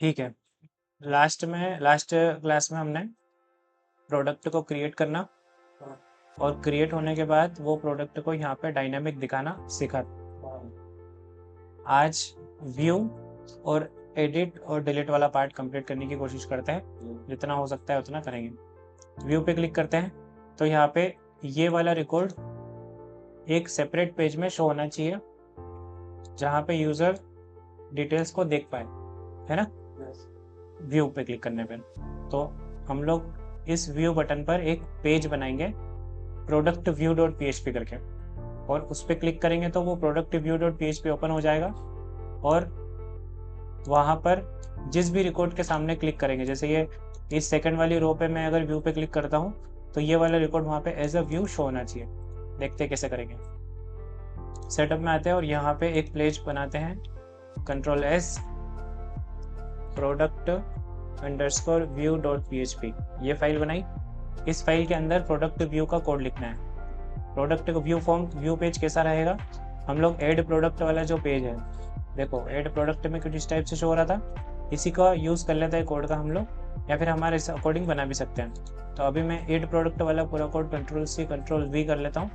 ठीक है, last class में हमने प्रोडक्ट को क्रिएट करना और क्रिएट होने के बाद वो प्रोडक्ट को यहाँ पे डायनामिक दिखाना सीखा। आज व्यू और एडिट और डिलीट वाला पार्ट कंप्लीट करने की कोशिश करते हैं, जितना हो सकता है उतना करेंगे। व्यू पे क्लिक करते हैं तो यहाँ पे ये वाला रिकॉर्ड एक सेपरेट पेज में शो होना चाहिए जहाँ पे यूज़र डिटेल्स को देख पाए, है ना। व्यू पे क्लिक करने पर तो हम लोग इस व्यू बटन पर एक पेज बनाएंगे प्रोडक्ट व्यू डॉट पीएचपी करके, और उस पर क्लिक करेंगे तो वो product view dot PHP open हो जाएगा। और वहाँ पर जिस भी रिकॉर्ड के सामने क्लिक करेंगे, जैसे ये इस सेकंड वाली रो पे मैं अगर व्यू पे क्लिक करता हूँ तो ये वाला रिकॉर्ड वहाँ पे एज अ व्यू शो होना चाहिए। देखते हैं कैसे करेंगे। सेटअप में आते हैं और यहाँ पे एक पेज बनाते हैं, control S product underscore view dot PHP, ये फाइल बनाई। इस फाइल के अंदर प्रोडक्ट व्यू का कोड लिखना है। प्रोडक्ट व्यू पेज कैसा रहेगा, हम लोग ऐड प्रोडक्ट वाला जो पेज है, देखो ऐड प्रोडक्ट में कुछ इस टाइप से शो हो रहा था, इसी का यूज़ कर लेते हैं कोड का हम लोग, या फिर हमारे अकॉर्डिंग बना भी सकते हैं। तो अभी मैं ऐड प्रोडक्ट वाला पूरा code control C control V कर लेता हूँ,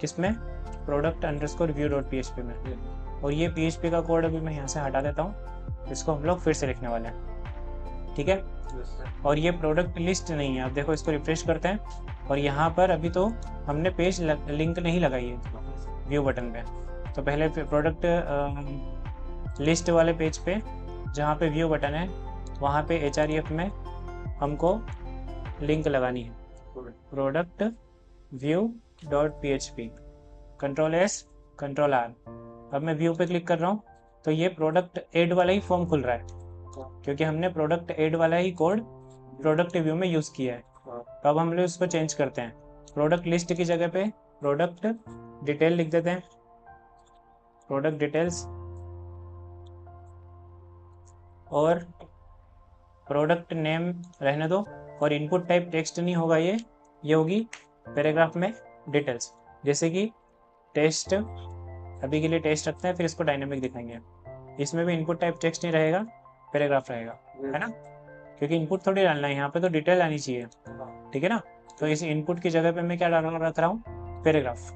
किसमें, product underscore view dot PHP में। और ये पीएचपी का कोड अभी मैं यहाँ से हटा देता हूँ, इसको हम लोग फिर से लिखने वाले हैं, ठीक है। और ये प्रोडक्ट लिस्ट नहीं है, आप देखो इसको रिफ्रेश करते हैं और यहाँ पर अभी तो हमने पेज लिंक नहीं लगाई है व्यू बटन पे। तो पहले प्रोडक्ट लिस्ट वाले पेज पे जहाँ पे व्यू बटन है वहाँ पे href में हमको लिंक लगानी है, product view dot PHP, control S control R. अब मैं व्यू पे क्लिक कर रहा हूँ तो ये प्रोडक्ट एड वाला ही फॉर्म खुल रहा है, क्योंकि हमने प्रोडक्ट एड वाला ही कोड प्रोडक्ट व्यू में यूज़ किया है। तो अब हम लोग इसको चेंज करते हैं, प्रोडक्ट लिस्ट की जगह पे प्रोडक्ट डिटेल लिख देते हैं, प्रोडक्ट डिटेल्स, और प्रोडक्ट नेम रहने दो, और इनपुट टाइप टेक्स्ट नहीं होगा, ये होगी पैराग्राफ में डिटेल्स, जैसे कि टेस्ट, अभी के लिए टेस्ट रखते हैं, फिर इसको डायनेमिक दिखाएंगे। इसमें भी इनपुट टाइप टेक्स्ट नहीं रहेगा, पैराग्राफ रहेगा, है ना, क्योंकि इनपुट थोड़ी डालना है यहाँ पे, तो डिटेल आनी चाहिए, ठीक है ना। तो इस इनपुट की जगह पे मैं क्या रख रहा हूँ, पैराग्राफ।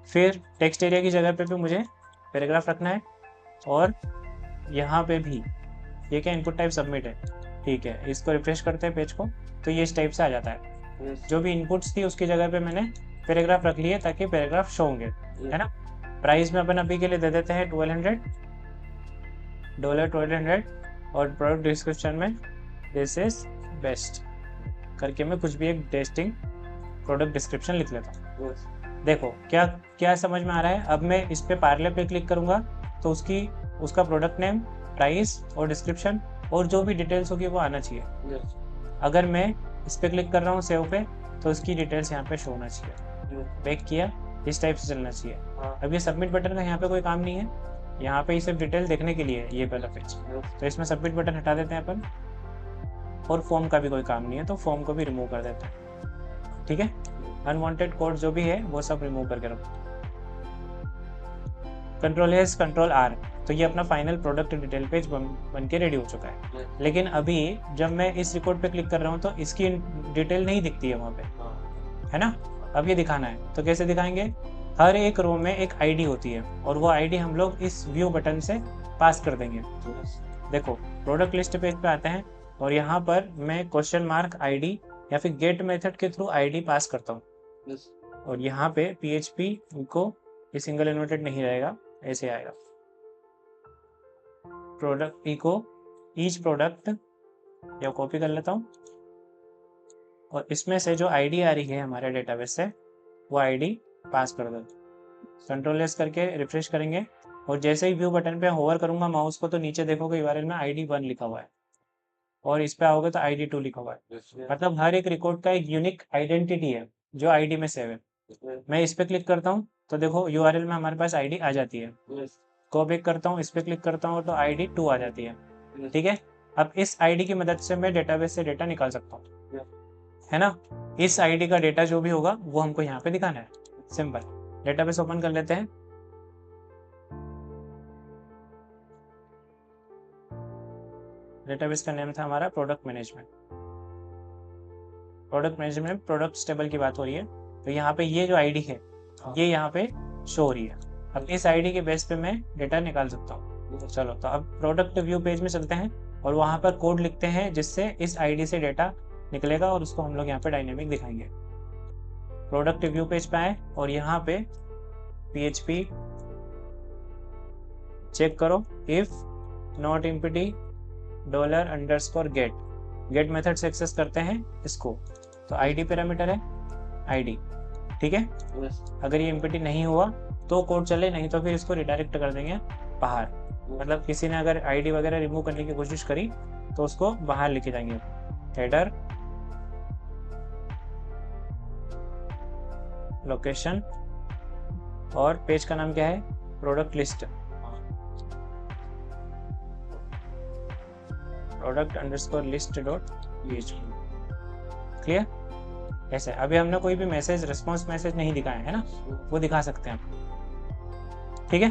फिर टेक्स्ट एरिया की जगह पे भी मुझे पैराग्राफ रखना है, और यहाँ पे भी ये क्या इनपुट टाइप सबमिट है, ठीक है। इसको रिफ्रेश करते हैं पेज को तो ये इस टाइप से आ जाता है। जो भी इनपुट्स थी उसकी जगह पे मैंने पैराग्राफ रख लिए ताकि पैराग्राफ शो होंगे, है ना। प्राइस में अपन अभी के लिए दे देते हैं $1200, और प्रोडक्ट डिस्क्रिप्शन में दिस इज बेस्ट करके मैं कुछ भी एक टेस्टिंग प्रोडक्ट डिस्क्रिप्शन लिख लेता हूँ। देखो क्या क्या समझ में आ रहा है। अब मैं इस पे पार्ले पे क्लिक करूँगा तो उसका प्रोडक्ट नेम, प्राइस और डिस्क्रिप्शन और जो भी डिटेल्स होगी वो आना चाहिए। अगर मैं इस पे क्लिक कर रहा हूँ सेव पे तो उसकी डिटेल्स यहाँ पे शो होना चाहिए। बैक किया, इस टाइप से चलना चाहिए। अब ये सबमिट बटन का यहाँ पे कोई काम नहीं है, यहाँ पे सिर्फ डिटेल देखने के लिए है ये वाला पेज, तो इसमें सबमिट बटन हटा देते हैं अपन। और फॉर्म का भी कोई काम नहीं है तो फॉर्म को भी रिमूव कर देते हैं, ठीक है। अनवांटेड कोड जो भी है वो सब रिमूव करके रखो, कंट्रोल एस कंट्रोल आर। तो ये अपना फाइनल प्रोडक्ट डिटेल पेज बन के रेडी हो चुका है। लेकिन अभी जब मैं इस रिकॉर्ड पे क्लिक कर रहा हूँ तो इसकी डिटेल नहीं दिखती है वहाँ पे, है ना। अब ये दिखाना है तो कैसे दिखाएंगे, हर एक रो में एक आईडी होती है और वो आईडी हम लोग इस व्यू बटन से पास कर देंगे। देखो प्रोडक्ट लिस्ट पेज पे आते हैं और यहाँ पर मैं क्वेश्चन मार्क आईडी या फिर गेट मेथड के थ्रू आईडी पास करता हूँ। और यहाँ पे पीएचपी को ये सिंगल इन्वर्टेड नहीं रहेगा, ऐसे आएगा, प्रोडक्ट इको ईच प्रोडक्ट, या कॉपी कर लेता हूँ, और इसमें से जो आईडी आ रही है हमारे डेटाबेस से वो आईडी पास कर दो। कंट्रोल एस करके रिफ्रेश करेंगे और जैसे ही व्यू बटन पे होवर करूंगा माउस को तो नीचे देखोगे यूआरएल में ID1 लिखा हुआ है, और इस पे आओगे तो ID2 लिखा हुआ है। मतलब हर एक रिकॉर्ड का एक यूनिक आइडेंटिटी है जो आईडी में सेव है। मैं इस पे क्लिक करता हूँ तो देखो यूआरएल में हमारे पास आईडी आ जाती है। गो बैक करता हूँ, इस पे क्लिक करता हूँ तो ID2 आ जाती है, ठीक है। अब इस आईडी की मदद से मैं डेटाबेस से डेटा निकाल सकता हूँ, है ना। इस आईडी का डेटा जो भी होगा वो हमको यहाँ पे दिखाना है। सिंपल, डेटाबेस ओपन कर लेते हैं। डेटाबेस का नेम था हमारा product management. Product management products table की बात हो रही है, तो यहाँ पे ये जो आईडी है ये यहाँ पे शो हो रही है। अब इस आईडी के बेस पे मैं डेटा निकाल सकता हूँ। चलो तो अब प्रोडक्ट व्यू पेज में चलते हैं और वहाँ पर कोड लिखते हैं जिससे इस आईडी से डेटा निकलेगा और उसको हम लोग यहाँ पे डायनेमिक दिखाएंगे। प्रोडक्ट व्यू पेज पे आए और यहाँ पे PHP चेक करो if not empty $_get method से एक्सेस करते हैं इसको। तो आईडी पैरामीटर है आईडी, ठीक है। अगर ये एम्प्टी नहीं हुआ तो कोड चले, नहीं तो फिर इसको रिडायरेक्ट कर देंगे बाहर। मतलब किसी ने अगर आईडी वगैरह रिमूव करने की कोशिश करी तो उसको बाहर लेके जाएंगे। हेडर लोकेशन और पेज का नाम क्या है, प्रोडक्ट लिस्ट, product_list.php। क्लियर? ऐसे अभी हमने कोई भी मैसेज रिस्पॉन्स मैसेज नहीं दिखाया है ना, वो दिखा सकते हैं आप, ठीक है।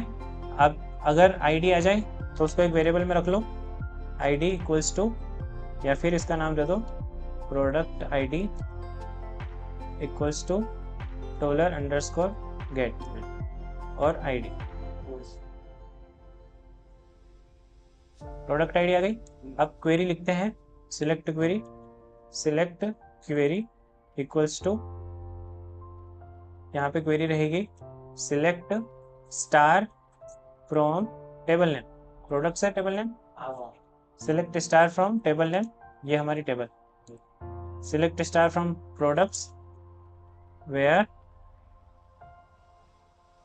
अब अगर आईडी आ जाए तो उसको एक वेरिएबल में रख लो, आईडी इक्वल्स टू, या फिर इसका नाम दे दो product ID equals to $_get और आईडी। प्रोडक्ट आईडी आ गई। अब क्वेरी लिखते हैं, सिलेक्ट क्वेरी इक्वल्स टू, यहाँ पे क्वेरी रहेगी select star from table name, product से table name, select star from table name, ये हमारी table, select star from products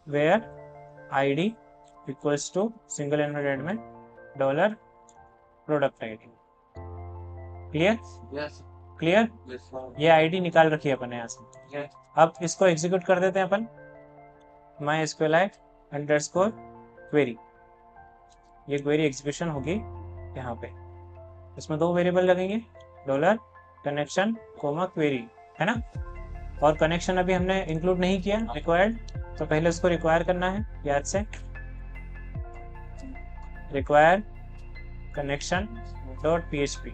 where ID equals to single inverted में $प्रोडक्ट आईडी। क्लियर? क्लियर? ये ID निकाल रखी है अपन ने यहाँ से। अब इसको एग्जीक्यूट कर देते हैं अपन, MySQLite_query, ये क्वेरी एग्जीक्यूशन होगी यहाँ पे। इसमें 2 वेरिएबल लगेंगे, $connection, query, है ना। और कनेक्शन अभी हमने इंक्लूड नहीं किया रिक्वायर्ड, तो पहले उसको रिक्वायर करना है याद से, require connection.php।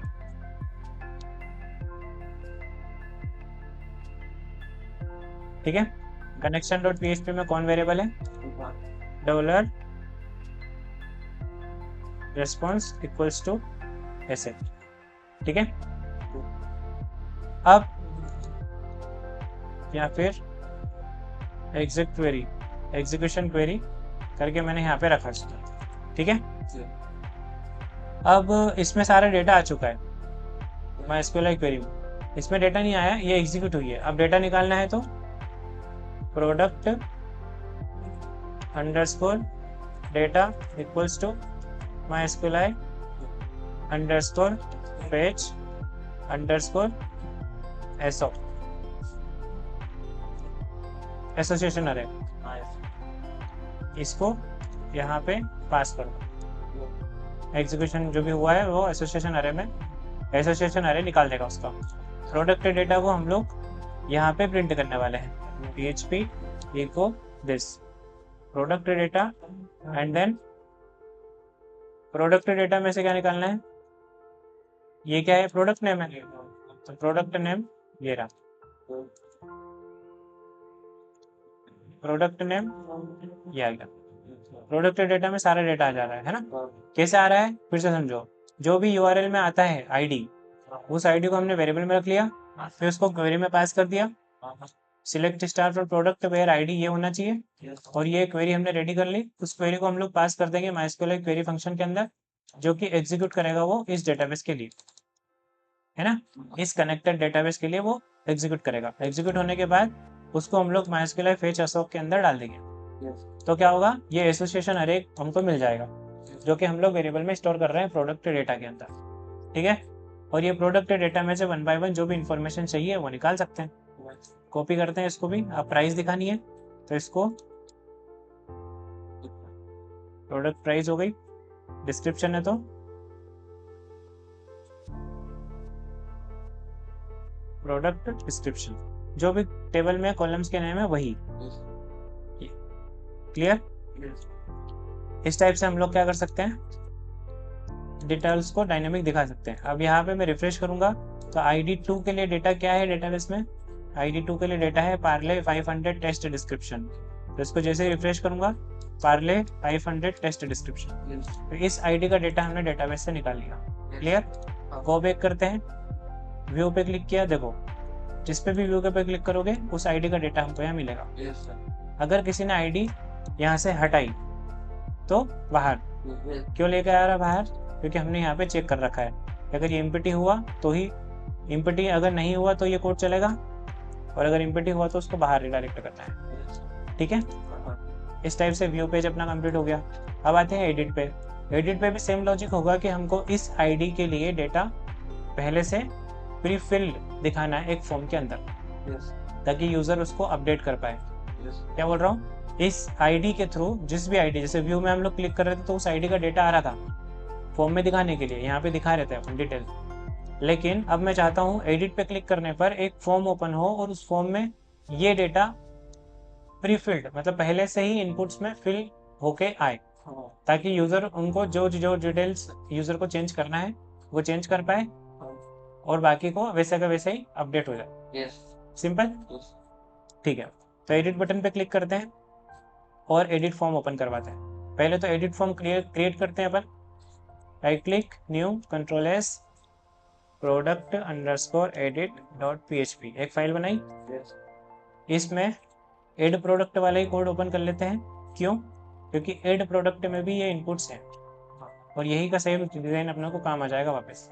ठीक है, connection.php में कौन वेरिएबल है, $response इक्वल्स टू ऐसे, ठीक है। अब या फिर एग्जीक्यूशन क्वेरी करके मैंने यहाँ पे रखा, ठीक है। अब इसमें सारा डेटा आ चुका है MySQLite क्वेरी में, इसमें डेटा नहीं आया, ये एग्जीक्यूट हुई है। अब डेटा निकालना है तो product_data equals to MySQLite_fetch_so, association अरे, इसको यहाँ पे पास करो। एग्जीक्यूशन जो भी हुआ है वो एसोसिएशन अरे निकाल देगा उसका। प्रोडक्ट डेटा को हम लोग यहाँ पे प्रिंट करने वाले हैं, PHP echo this product data, and then product data में से क्या निकालना है, ये क्या है, प्रोडक्ट नेम है, तो प्रोडक्ट नेम ये रहा, प्रोडक्ट नेम ये आ गया। प्रोडक्ट डेटा में सारा डेटा आ जा रहा है ना। कैसे आ रहा है, फिर से समझो, जो भी URL में आता है आईडी, उस आईडी को हमने वेरिएबल में रख लिया, फिर उसको क्वेरी में पास कर दिया, select star for product where ID ये होना चाहिए, और ये क्वेरी हमने रेडी कर ली। उस क्वेरी को हम लोग पास कर देंगे MySQLite क्वेरी फंक्शन के अंदर, जो कि एग्जीक्यूट करेगा वो इस डेटाबेस के लिए, है ना, इस कनेक्टेड डेटाबेस के लिए वो एग्जीक्यूट करेगा। एग्जीक्यूट होने के बाद उसको हम लोग MySQLite फेच असोक के अंदर डाल देंगे, तो क्या होगा, ये एसोसिएशन अरे हमको मिल जाएगा, जो कि हम लोग वेरिएबल में स्टोर कर रहे हैं प्रोडक्ट डेटा के अंदर, ठीक है। और ये प्रोडक्ट डेटा में से 1 by 1 जो भी इंफॉर्मेशन चाहिए वो निकाल सकते हैं। कॉपी करते हैं इसको भी, अब प्राइस दिखानी है तो इसको प्रोडक्ट प्राइस हो गई, डिस्क्रिप्शन है तो प्रोडक्ट डिस्क्रिप्शन, जो भी टेबल में कॉलम्स के नेम है वही। क्लियर? इस टाइप से हम लोग क्या कर सकते हैं, डिटेल्स को डायनेमिक दिखा सकते हैं। अब यहाँ पे मैं रिफ्रेश करूंगा तो ID2 के लिए डेटा क्या है डेटाबेस में, ID2 के लिए डेटा है पार्ले 500 टेस्ट डिस्क्रिप्शन। तो इसको जैसे ही रिफ्रेश करूंगा पार्ले 500 टेस्ट डिस्क्रिप्शन, तो इस ID का डेटा हमने डेटाबेस से निकाल लिया। क्लियर? गो बैक करते हैं, व्यू पे क्लिक किया, देखो जिस पे भी व्यू पे क्लिक करोगे उस ID का डेटा हमको यहाँ मिलेगा। अगर किसी ने ID यहाँ से हटाई तो बाहर, क्यों लेकर आ रहा बाहर, क्योंकि हमने यहाँ पे चेक कर रखा है अगर ये एम्प्टी हुआ तो ही एम्प्टी, अगर नहीं हुआ तो ये कोड चलेगा, और अगर एम्प्टी हुआ तो उसको बाहर रिडायरेक्ट करना है। ठीक है, इस टाइप से व्यू पेज अपना कंप्लीट हो गया। अब आते हैं एडिट पे। एडिट पे भी सेम लॉजिक होगा कि हमको इस ID के लिए डेटा पहले से प्री फिल्ड दिखाना है एक फॉर्म के अंदर, ताकि यूजर उसको अपडेट कर पाए। क्या बोल रहा हूँ, इस ID के थ्रू जिस भी ID, जैसे व्यू में हम लोग क्लिक कर रहे थे तो उस ID का डेटा आ रहा था फॉर्म में दिखाने के लिए, यहाँ पे दिखा रहते हैं अपन डिटेल। लेकिन अब मैं चाहता हूँ एडिट पे क्लिक करने पर एक फॉर्म ओपन हो और उस फॉर्म में ये डेटा प्री फिल्ड, मतलब पहले से ही इनपुट्स में फिल होके आए, ताकि यूजर उनको जो जो डिटेल्स यूजर को चेंज करना है वो चेंज कर पाए और बाकी को वैसे का वैसे ही अपडेट हो जाए। सिंपल, ठीक है। तो एडिट बटन पे क्लिक करते हैं और एडिट फॉर्म ओपन करवाते हैं। पहले तो एडिट फॉर्म क्रिएट करते हैं अपन, right click, new, control S, product underscore edit dot PHP, एक फाइल बनाई। इसमें एड प्रोडक्ट वाला ही कोड ओपन कर लेते हैं। क्यों? क्योंकि एड प्रोडक्ट में भी ये इनपुट्स हैं और यही का सेम डिजाइन अपने को काम आ जाएगा वापस।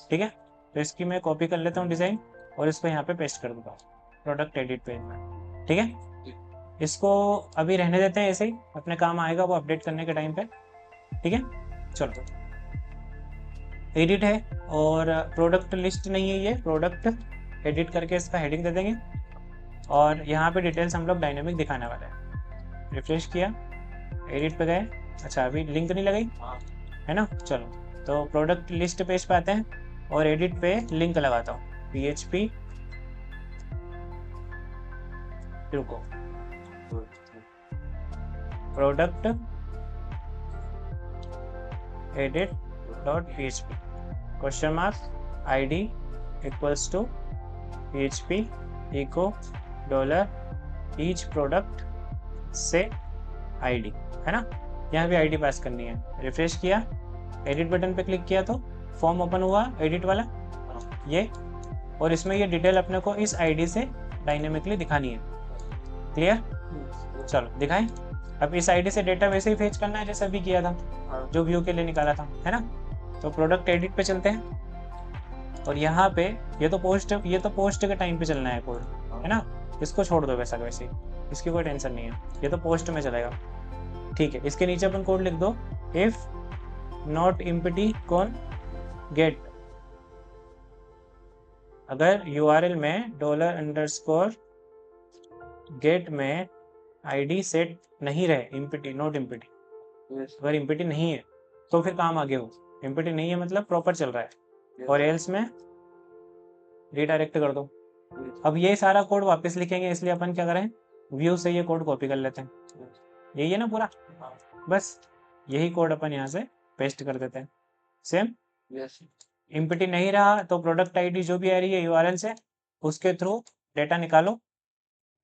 ठीक है, तो इसकी मैं कॉपी कर लेता हूँ डिजाइन और इसको यहाँ पे पेस्ट कर दूंगा प्रोडक्ट एडिट पेज में। ठीक है, इसको अभी रहने देते हैं ऐसे ही, अपने काम आएगा वो अपडेट करने के टाइम पे। ठीक है, चलो एडिट है और प्रोडक्ट लिस्ट नहीं है, ये प्रोडक्ट एडिट करके इसका हेडिंग दे देंगे और यहाँ पे डिटेल्स हम लोग डायनेमिक दिखाने वाले हैं। रिफ्रेश किया, एडिट पे गए, अच्छा अभी लिंक नहीं लगाई है ना, चलो तो प्रोडक्ट लिस्ट पेज पे आते हैं और एडिट पे लिंक लगाता हूँ PHP, रुको, product edit dot PHP question mark ID equals to PHP echo dollar each product से ID, है ना, यहाँ भी ID पास करनी है। रिफ्रेश किया, एडिट बटन पे क्लिक किया तो फॉर्म ओपन हुआ एडिट वाला ये, और इसमें ये डिटेल अपने को इस ID से डायनेमिकली दिखानी है। क्लियर? चलो दिखाएं। अब इस ID से डेटा वैसे ही फेच करना है जैसे अभी किया था, जो व्यू के लिए निकाला था, है ना। तो प्रोडक्ट एडिट पे चलते हैं और यहाँ पे ये तो पोस्ट के टाइम पे चलना है कोड, है ना, इसको छोड़ दो वैसा वैसे, इसकी कोई टेंशन नहीं है, ये तो पोस्ट में चलेगा। ठीक है, इसके नीचे अपन कोड लिख दो, इफ नॉट एम्प्टी कौन गेट, अगर URL में $_ गेट में ID सेट नहीं रहे, एम्प्टी, नॉट एम्प्टी, अगर एम्प्टी नहीं है तो फिर काम आगे हो, एम्प्टी नहीं है मतलब प्रॉपर चल रहा है, और एल्स में रिडायरेक्ट कर दो। अब ये सारा कोड वापस लिखेंगे, इसलिए अपन क्या करें, व्यू से ये कोड कॉपी कर लेते हैं, यही है ना पूरा, बस यही कोड अपन यहाँ से पेस्ट कर देते हैं सेम। एम्प्टी नहीं रहा तो प्रोडक्ट ID जो भी आ रही है URL से, उसके थ्रू डेटा निकालो,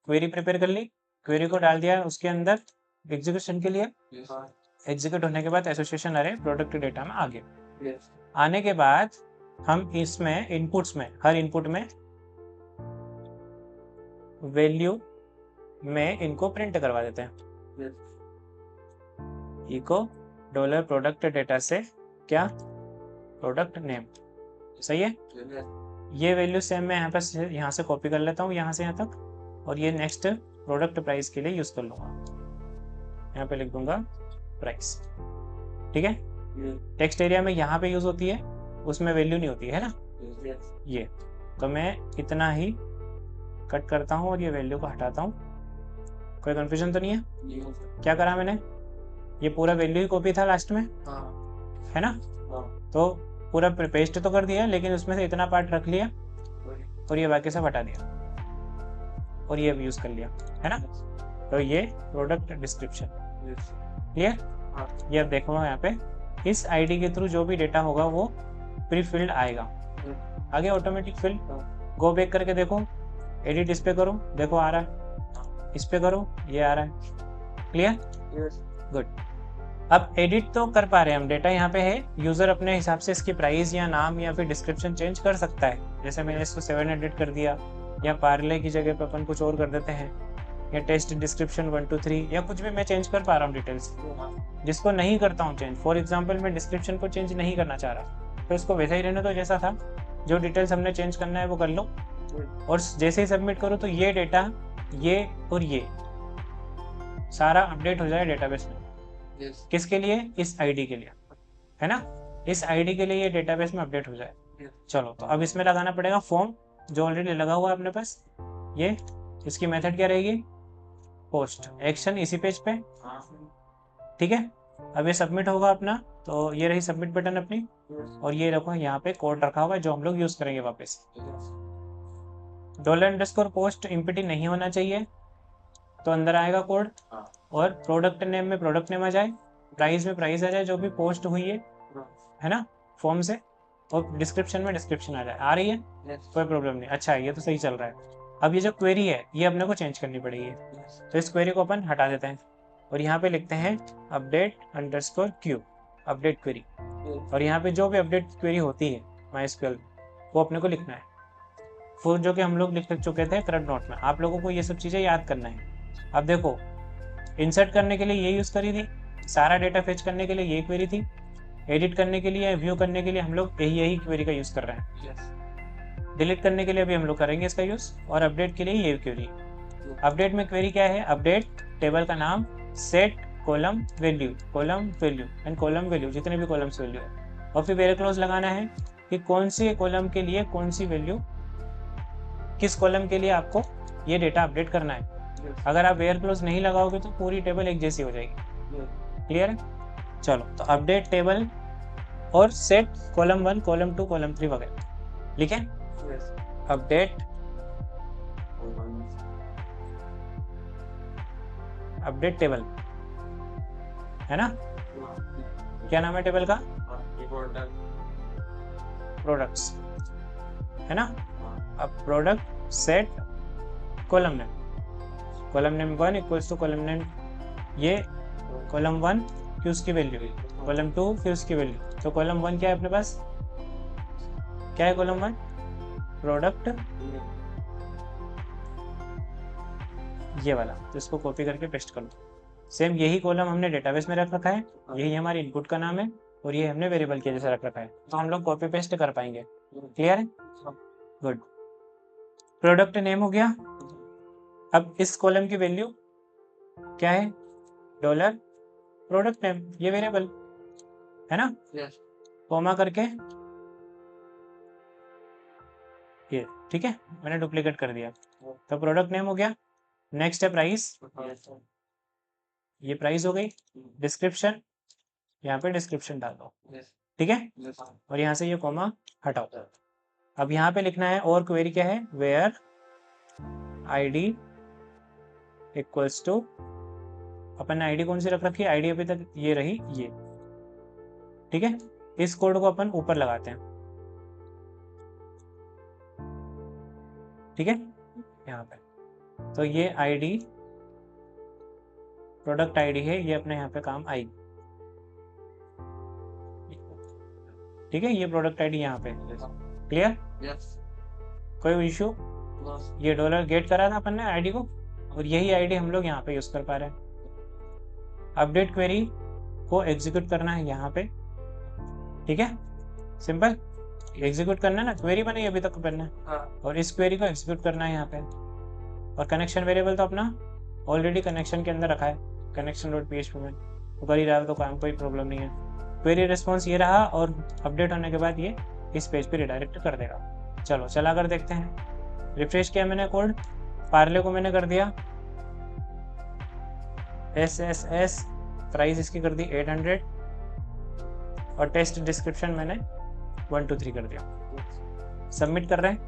क्वेरी प्रिपेयर कर ली, क्वेरी को डाल दिया उसके अंदर एग्जीक्यूशन के लिए, एग्जीक्यूट होने के बाद एसोसिएशन अरे प्रोडक्ट डेटा में आ गया। आने के बाद हम इसमें इनपुट्स में, हर इनपुट में वैल्यू में इनको प्रिंट करवा देते हैं, इको डॉलर प्रोडक्ट डेटा से क्या, प्रोडक्ट नेम, सही है। ये वैल्यू सेम मैं यहाँ से कॉपी कर लेता हूँ यहाँ से यहाँ तक, और ये नेक्स्ट प्रोडक्ट प्राइस के लिए यूज कर लूंगा, यहाँ पे लिख दूंगा प्राइस। ठीक है, टेक्स्ट एरिया में यहाँ पे यूज होती है, उसमें वैल्यू नहीं होती है ना, ये तो मैं इतना ही कट करता हूँ और ये वैल्यू को हटाता हूँ। कोई कंफ्यूजन तो नहीं है? क्या करा मैंने, ये पूरा वैल्यू ही कॉपी था लास्ट में, है ना, तो पूरा पेस्ट तो कर दिया लेकिन उसमें से इतना पार्ट रख लिया और ये बाकी सब हटा दिया और ये यूज कर लिया, है ना। तो ये प्रोडक्ट डिस्क्रिप्शन, क्लियर। ये अब देखो यहाँ पे इस आईडी के थ्रू जो भी डेटा होगा वो प्री फिल्ड आएगा। आगे ऑटोमेटिक फिल, गो बैक करके देखो, एडिट इस पे करो, देखो आ रहा है, इस पे करो, ये आ रहा है। क्लियर? गुड। अब एडिट तो कर पा रहे हैं हम, डेटा यहाँ पे है, यूजर अपने हिसाब से इसकी प्राइस या नाम या फिर डिस्क्रिप्शन चेंज कर सकता है। जैसे मैंने इसको 700 कर दिया, या पार्ले की जगह पे अपन कुछ और कर देते हैं, या टेस्ट डिस्क्रिप्शन 1 2 3 या कुछ भी मैं चेंज कर पा रहा हूँ डिटेल्स। जिसको नहीं करता हूँ चेंज, फॉर एग्जाम्पल मैं डिस्क्रिप्शन को चेंज नहीं करना चाह रहा, तो इसको वैसा ही रहने दो जैसा था, जो डिटेल्स हमने चेंज करना है वो कर लो, और जैसे ही सबमिट करो तो ये डेटा, ये और ये सारा अपडेट हो जाए डेटाबेस में। किसके लिए? इस आईडी के लिए, है ना, इस आईडी के लिए ये डेटाबेस में अपडेट हो जाए। चलो, तो अब इसमें लगाना पड़ेगा फॉर्म, जो ऑलरेडी लगा हुआ है अपने पास। ये इसकी मेथड क्या रहेगी? पोस्ट एक्शन इसी पेज पे, ठीक है। अब ये सबमिट होगा अपना, तो ये रही सबमिट बटन अपनी, और ये रखो यहाँ पे कोड रखा हुआ है जो हम लोग यूज करेंगे वापस। $_post एम्प्टी नहीं होना चाहिए, तो अंदर आएगा कोड, और प्रोडक्ट नेम में प्रोडक्ट नेम आ जाए, प्राइस में प्राइस आ जाए जो भी पोस्ट हुई है ना फॉर्म से, और डिस्क्रिप्शन में डिस्क्रिप्शन आ जाए। आ रही है? कोई प्रॉब्लम नहीं। अच्छा है, ये तो सही चल रहा है। अब ये जो क्वेरी है ये अपने को चेंज करनी पड़ेगी, तो इस क्वेरी को अपन हटा देते हैं, और यहाँ पे लिखते हैं update_queue, अपडेट क्वेरी। और यहाँ पे जो भी अपडेट क्वेरी होती है MySQL वो अपने को लिखना है, फिर जो कि हम लोग लिख चुके थे करंट नोट में। आप लोगों को ये सब चीज़ें याद करना है। अब देखो, इंसर्ट करने के लिए ये यूज़ करी थी, सारा डेटा फेच करने के लिए ये क्वेरी थी, एडिट करने के लिए, व्यू करने के लिए हम लोग यही क्वेरी का यूज़ कर रहे हैं। डिलीट करने के लिए भी हम लोग करेंगे इसका यूज़, और अपडेट के लिए ये क्वेरी। अपडेट में क्वेरी क्या है? अपडेट टेबल का नाम, set column value and column value, जितने भी कॉलम्स वैल्यू है, और फिर वेरी क्लोज लगाना है कि कौन सी कॉलम के लिए कौन सी वैल्यू, किस कॉलम के लिए आपको ये डेटा अपडेट करना है। अगर आप वेयर क्लोज नहीं लगाओगे तो पूरी टेबल एक जैसी हो जाएगी। क्लियर है? चलो, तो अपडेट टेबल और सेट कॉलम 1 कॉलम 2 कॉलम 3 वगैरह लिखे। अपडेट टेबल है ना, क्या नाम है टेबल का? प्रोडक्ट्स, है ना। अब product set column name, column name 1 equals to column name, ये कॉलम 1 की उसकी वैल्यू, कॉलम 2 फिर उसकी वैल्यू। तो कॉलम 1 क्या है अपने पास? क्या है कॉलम 1? प्रोडक्ट, ये वाला। तो इसको कॉपी करके पेस्ट कर दो। सेम यही कॉलम हमने डेटाबेस में रख रखा है, यही हमारी इनपुट का नाम है, और ये हमने वेरिएबल के जैसा रख रखा है, तो हम लोग कॉपी पेस्ट कर पाएंगे। क्लियर है? गुड। प्रोडक्ट नेम हो गया। अब इस कॉलम की वैल्यू क्या है? डॉलर प्रोडक्ट नेम, ये वेरिएबल है ना, कॉमा करके ये, ठीक है, मैंने डुप्लीकेट कर दिया। तो प्रोडक्ट नेम हो गया। नेक्स्ट है प्राइस, ये प्राइस हो गई। डिस्क्रिप्शन, यहाँ पे डिस्क्रिप्शन डाल दो, ठीक है, और यहाँ से ये कॉमा हटाओ। अब यहाँ पे लिखना है, और क्वेरी क्या है? वेयर आईडी इक्वल्स टू, अपन ने आईडी कौन सी रख रखी है? आईडी अभी तक ये रही, ये, ठीक है। इस कोड को अपन ऊपर लगाते हैं, ठीक है, यहाँ पे। तो ये आईडी प्रोडक्ट आईडी है, ये अपने यहाँ पे काम आएगी, ठीक है। ये प्रोडक्ट आईडी यहाँ पे। क्लियर? कोई इशू? ये डॉलर गेट करा था अपन ने आईडी को, और यही आईडी हम लोग यहाँ पे यूज कर पा रहे हैं। अपडेट क्वेरी को एग्जीक्यूट करना है यहाँ पे, ठीक है, सिंपल एग्जीक्यूट करना है ना, क्वेरी बनी अभी तक करना है, और इस क्वेरी को एग्जीक्यूट करना है यहाँ पे। और कनेक्शन वेरिएबल तो अपना ऑलरेडी कनेक्शन के अंदर रखा है, connection.php में, तो कर ही रहा है, तो कोई प्रॉब्लम नहीं है। क्वेरी रिस्पॉन्स ये रहा, और अपडेट होने के बाद ये इस पेज पे रिडायरेक्ट कर देगा। चलो चला कर देखते हैं। रिफ्रेश किया मैंने कोड, पार्ले को मैंने कर दिया SSS, प्राइस इसकी कर दी 800, और टेस्ट डिस्क्रिप्शन मैंने 1 2 3 कर दिया। सबमिट कर रहे हैं,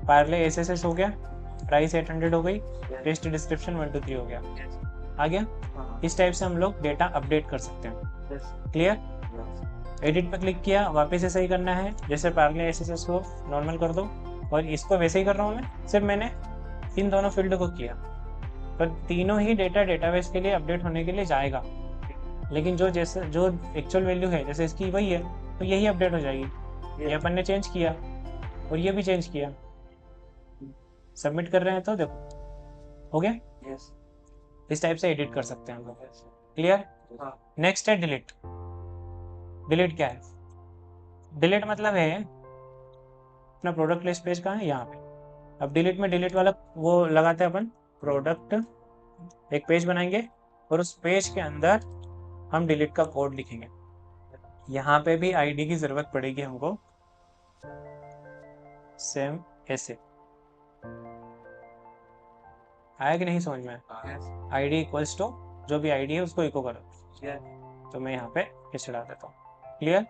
पार्ले SSS हो गया, प्राइस 800 हो गई, टेस्ट डिस्क्रिप्शन 1 2 3 हो गया, आ गया। इस टाइप से हम लोग डेटा अपडेट कर सकते हैं। क्लियर? एडिट पर क्लिक किया, वापस से सही करना है, जैसे पार्ले एसएसएस को नॉर्मल कर दो, और इसको वैसे ही कर रहा हूँ मैं, सिर्फ मैंने इन दोनों फील्ड को किया, पर तीनों ही डेटा डेटाबेस के लिए अपडेट होने के लिए जाएगा, लेकिन जो एक्चुअल वैल्यू है जैसे इसकी वही है, तो यही अपडेट हो जाएगी। ये अपन ने चेंज किया और ये भी चेंज किया, सबमिट कर रहे हैं तो देखो हो गया। इस टाइप से एडिट कर सकते हैं हम लोग। क्लियर? नेक्स्ट है डिलीट। डिलीट क्या है? डिलीट मतलब है अपना प्रोडक्ट लिस्ट पेज कहाँ है, यहाँ पे। अब डिलीट में डिलीट वाला वो लगाते हैं अपन, प्रोडक्ट एक पेज बनाएंगे और उस पेज के अंदर हम डिलीट का कोड लिखेंगे। यहाँ पे भी आईडी की जरूरत पड़ेगी हमको, सेम ऐसे। आया कि नहीं समझ में? आईडी इक्वल्स टू जो भी आईडी है उसको इको करो। तो मैं यहाँ पे ये चढ़ा देता हूँ। क्लियर?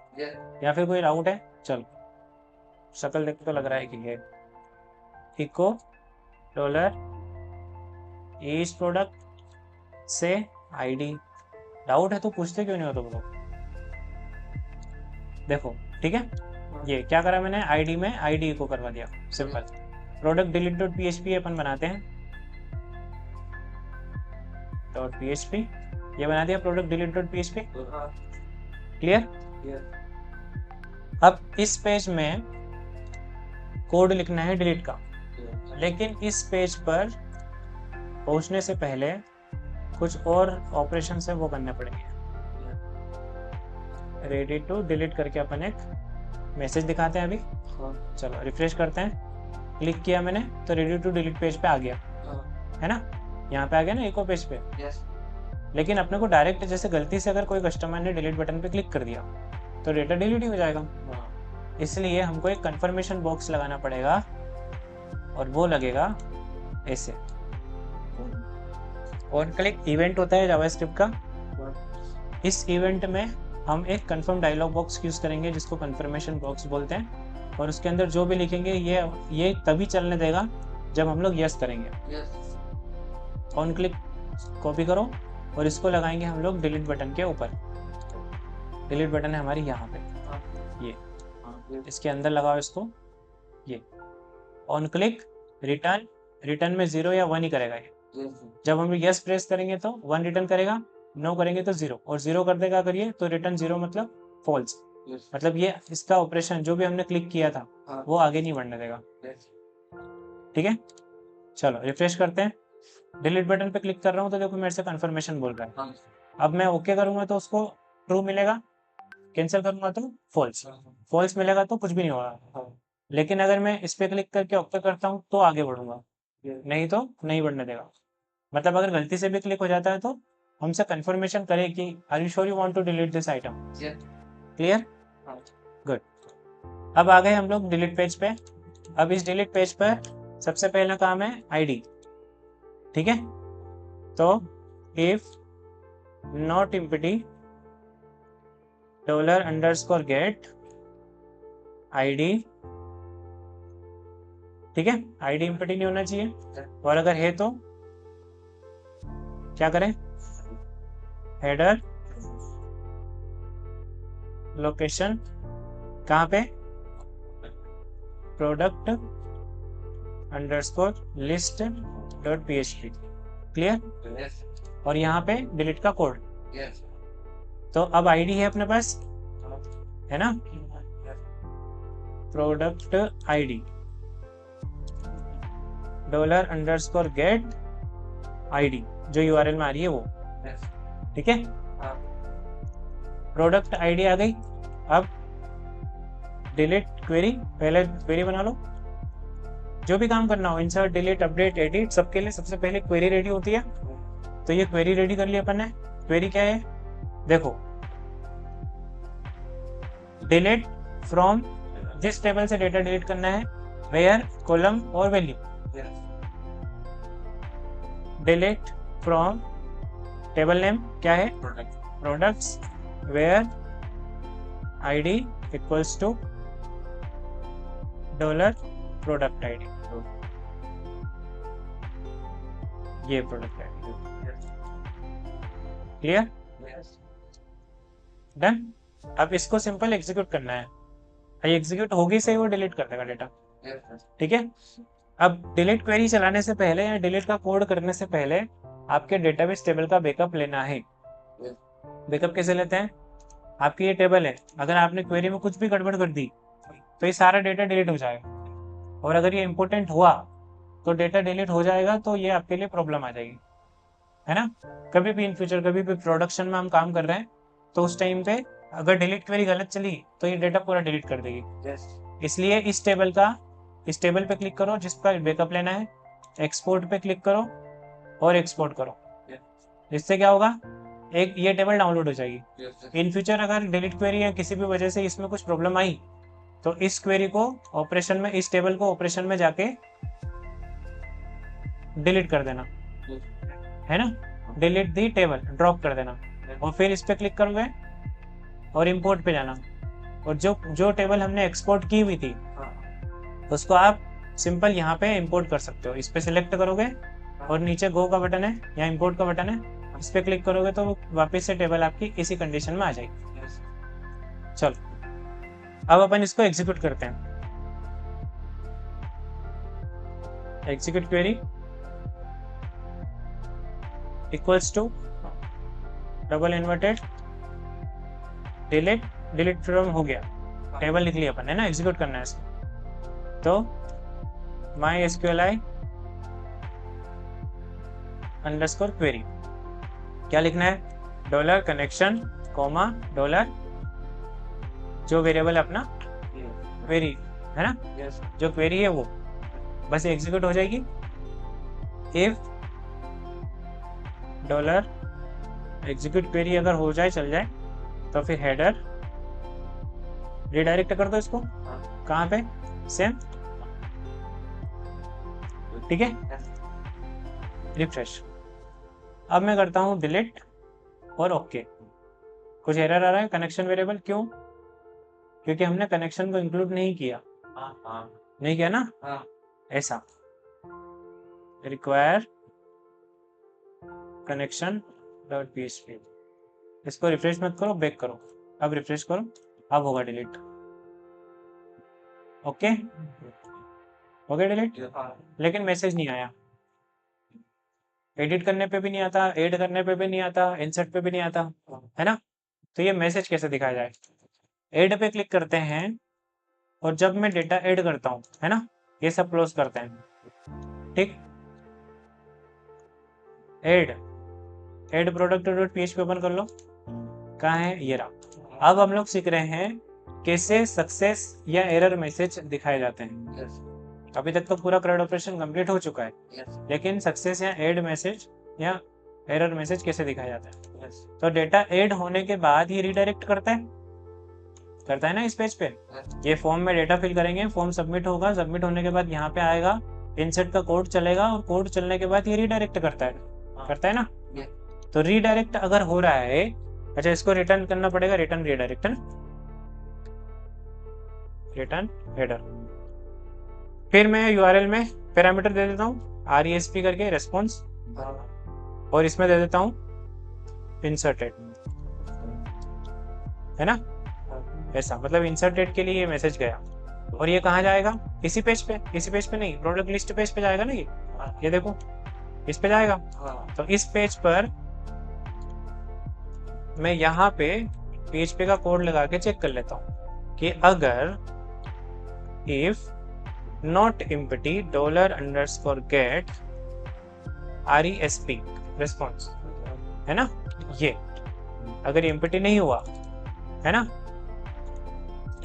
या फिर कोई डाउट है? चलो, शक्ल देख तो लग रहा है कि ये इको डॉलर ईच प्रोडक्ट से आईडी। डाउट है तो पूछते क्यों नहीं हो तुम लोग? देखो ठीक है, ये क्या करा मैंने, आईडी में आईडी इको करवा दिया, simple. Product delete dot PHP अपन बनाते हैं, डॉट पीएचपी ये बना दिया, product delete dot PHP. Clear? अब इस पेज में कोड लिखना है डिलीट का, लेकिन इस पेज पर पहुंचने से पहले कुछ और ऑपरेशन है वो करने पड़ेंगे। रेडी टू डिलीट करके अपन एक मैसेज दिखाते हैं अभी। चलो रिफ्रेश करते हैं, क्लिक किया मैंने तो रेडी टू डिलीट पेज पे आ गया, है ना? यहाँ पे आ गया ना इको पेज पे। लेकिन अपने को डायरेक्ट जैसे गलती से अगर कोई कस्टमर ने डिलीट बटन पे क्लिक कर दिया तो डेटा डिलीट ही हो जाएगा। इसलिए हमको एक कंफर्मेशन बॉक्स लगाना पड़ेगा, और वो लगेगा ऐसे। ऑन क्लिक इवेंट होता है जावास्क्रिप्ट का, इस इवेंट में हम एक कंफर्म डायलॉग बॉक्स यूज करेंगे जिसको कंफर्मेशन बॉक्स बोलते हैं, और उसके अंदर जो भी लिखेंगे ये तभी चलने देगा जब हम लोग यस करेंगे। ऑन क्लिक कॉपी करो और इसको लगाएंगे हम लोग डिलीट बटन के ऊपर। डिलीट बटन है हमारी यहाँ पे, ये इसके अंदर लगाओ इसको। ये ऑन क्लिक रिटर्न, रिटर्न में 0 या 1 ही करेगा ये। जब हम यस प्रेस करेंगे तो 1 रिटर्न करेगा, नो करेंगे तो 0, और 0 कर देगा करिए तो रिटर्न 0 मतलब फॉल्स। मतलब ये इसका ऑपरेशन जो भी हमने क्लिक किया था वो आगे नहीं बढ़ने देगा। ठीक है, चलो रिफ्रेश करते हैं। डिलीट बटन पे क्लिक कर रहा हूँ तो देखो मेरे से कंफर्मेशन बोल रहा है। अब मैं ओके करूंगा तो उसको ट्रू मिलेगा, कैंसिल करूंगा तो फॉल्स। फॉल्स मिलेगा तो कुछ भी नहीं होगा। लेकिन अगर मैं इस पे क्लिक करके ओके करता हूँ तो आगे बढ़ूंगा, नहीं तो नहीं बढ़ने देगा। मतलब अगर गलती से भी क्लिक हो जाता है तो हमसे कंफर्मेशन करे कि are you sure you want to delete this item. Clear? Good. अब आ गए हम लोग डिलीट पेज पे। अब इस डिलीट पेज पर सबसे पहला काम है आईडी। ठीक है, तो if not empty $_get ID. ठीक है, आईडी एम्प्टी नहीं होना चाहिए, और अगर है तो क्या करें, हेडर लोकेशन कहाँ पे, product underscore list dot PHP. Clear? और यहाँ पे डिलीट का कोड। तो अब आईडी है अपने पास, है ना? प्रोडक्ट आईडी $_get आईडी जो यूआरएल में आ रही है वो। ठीक है, प्रोडक्ट आईडी आ गई। अब डिलीट क्वेरी, पहले क्वेरी बना लो। जो भी काम करना हो, इंसर्ट, डिलीट, अपडेट, एडिट, सबके लिए सबसे पहले क्वेरी रेडी होती है। तो ये क्वेरी रेडी कर लिया अपन ने। क्वेरी क्या है, देखो, डिलीट फ्रॉम जिस टेबल से डेटा डिलीट करना है, वेयर, कॉलम और value. Delete from table name क्या है, products, where ID equals to $product ID. ये प्रोडक्ट आईडी। क्लियर? डन? अब इसको सिंपल एग्जीक्यूट करना है, एग्जीक्यूट होगी से ही वो डिलीट कर देगा डेटा। ठीक है, अब डिलीट क्वेरी चलाने से पहले या डिलीट का कोड करने से पहले आपके डेटाबेस टेबल का बैकअप लेना है। बैकअप कैसे लेते हैं? आपकी ये टेबल है, अगर आपने क्वेरी में कुछ भी गड़बड़ कर दी तो ये सारा डेटा डिलीट हो जाएगा, और अगर ये इंपॉर्टेंट हुआ तो डेटा डिलीट हो जाएगा, तो ये आपके लिए प्रॉब्लम आ जाएगी, है ना। कभी भी इन फ्यूचर, कभी भी प्रोडक्शन में हम काम कर रहे हैं तो उस टाइम पे अगर डिलीट क्वेरी गलत चली तो ये डेटा पूरा डिलीट कर देगी। इसलिए इस टेबल पे क्लिक करो जिस पर बैकअप लेना है, एक्सपोर्ट पे क्लिक करो और एक्सपोर्ट करो। इससे क्या होगा, एक ये टेबल डाउनलोड हो जाएगी। इन फ्यूचर अगर डिलीट क्वेरी या किसी भी वजह से इसमें कुछ प्रॉब्लम आई तो इस क्वेरी को ऑपरेशन में, इस टेबल को ऑपरेशन में जाके डिलीट कर देना, है ना, डिलीट दी टेबल, ड्रॉप कर देना, और फिर इस पे क्लिक करोगे और इंपोर्ट पे जाना, और जो टेबल हमने एक्सपोर्ट की हुई थी उसको आप सिंपल यहाँ पे इंपोर्ट कर सकते हो। इस पे सिलेक्ट करोगे और नीचे गो का बटन है या इंपोर्ट का बटन है, इस पे क्लिक करोगे तो वापस से टेबल आपकी इसी कंडीशन में आ जाएगी। चलो अब अपन इसको एग्जीक्यूट करते हैं। Execute query equals to double inverted delete from, हो गया, टेबल लिख लिया अपन, है ना। एग्जीक्यूट करना है इसको, तो MySQLi अंडरस्कोर क्वेरी, क्या लिखना है, डॉलर कनेक्शन कॉमा डॉलर, जो वेरिएबल अपना क्वेरी है ना, जो क्वेरी है वो बस एग्जीक्यूट हो जाएगी। इफ डॉलर एग्जीक्यूट क्वेरी अगर हो जाए, चल जाए, तो फिर हेडर रिडायरेक्ट कर दो इसको, कहाँ पे, सेम, ठीक है, रिफ्रेश। अब मैं करता हूँ डिलीट और ओके। कुछ एरर आ रहा है, कनेक्शन वेरिएबल, क्यों? क्योंकि हमने कनेक्शन को इंक्लूड नहीं किया, नहीं किया ना, ऐसा रिक्वायर कनेक्शन डॉट php। इसको रिफ्रेश मत करो, बैक करो, अब रिफ्रेश करो, अब होगा डिलीट। ओके, हो गया डिलीट, लेकिन मैसेज नहीं आया। एडिट करने पे भी नहीं आता, ऐड करने पे भी नहीं आता, इंसर्ट पे भी नहीं आता, है ना। तो ये मैसेज कैसे दिखाया जाए? ऐड पे क्लिक करते हैं और जब मैं डेटा ऐड करता हूँ, है ना, ये सब क्लोज करते हैं, ठीक। Add product dot php open कर लो, कहाँ है, ये रहा। अब हम लोग सीख रहे हैं कैसे सक्सेस या एरर मैसेज दिखाए जाते हैं। अभी तक तो पूरा CRUD ऑपरेशन कंप्लीट हो चुका है, लेकिन सक्सेस या ऐड मैसेज या एरर मैसेज कैसे दिखाया जाता है। तो डेटा ऐड होने के बाद ही रिडायरेक्ट करता है ना इस पेज पे। ये फॉर्म में डेटा फिल करेंगे, फॉर्म सबमिट होगा, सबमिट होने के बाद यहाँ पे आएगा, इंसर्ट का कोड चलेगा, और कोड चलने के बाद ये रिडायरेक्ट करता है ना। तो रिडायरेक्ट अगर हो रहा है, अच्छा, इसको रिटर्न करना पड़ेगा, रिटर्न रिडायरेक्ट, रिटर्न हेडर। फिर मैं URL में पैरामीटर दे देता हूँ RESP करके रेस्पॉन्स, और इसमें दे देता हूँ इंसर्टेड, है ना, ऐसा, मतलब इंसर्टेड के लिए ये मैसेज गया। और ये कहाँ जाएगा, इसी पेज पे नहीं, प्रोडक्ट लिस्ट पेज पे जाएगा ना, ये देखो, इस पे जाएगा। तो इस पेज पर मैं यहाँ पे PHP का कोड लगा के चेक कर लेता हूँ कि अगर if not empty $_get RESP response, है ना, ये अगर एम्प्टी नहीं हुआ, है ना,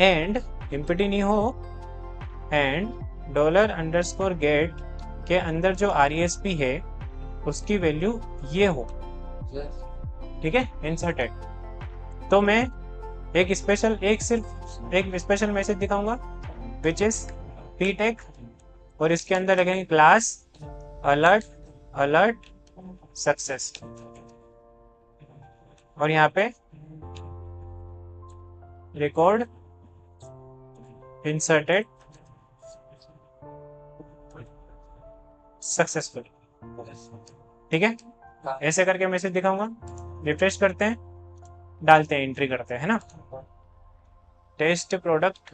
एंड एम्प्टी नहीं हो, एंड $_get के अंदर जो RESP है उसकी वैल्यू ये हो, ठीक है, इंसर्टेड, तो मैं एक स्पेशल मैसेज दिखाऊंगा विच इज ptag, और इसके अंदर लगेंगे क्लास अलर्ट सक्सेस, और यहाँ पे रिकॉर्ड इंसर्टेड सक्सेसफुल, ठीक है, ऐसे करके मैसेज दिखाऊंगा। रिफ्रेश करते हैं, डालते हैं, एंट्री करते हैं, है ना। टेस्ट प्रोडक्ट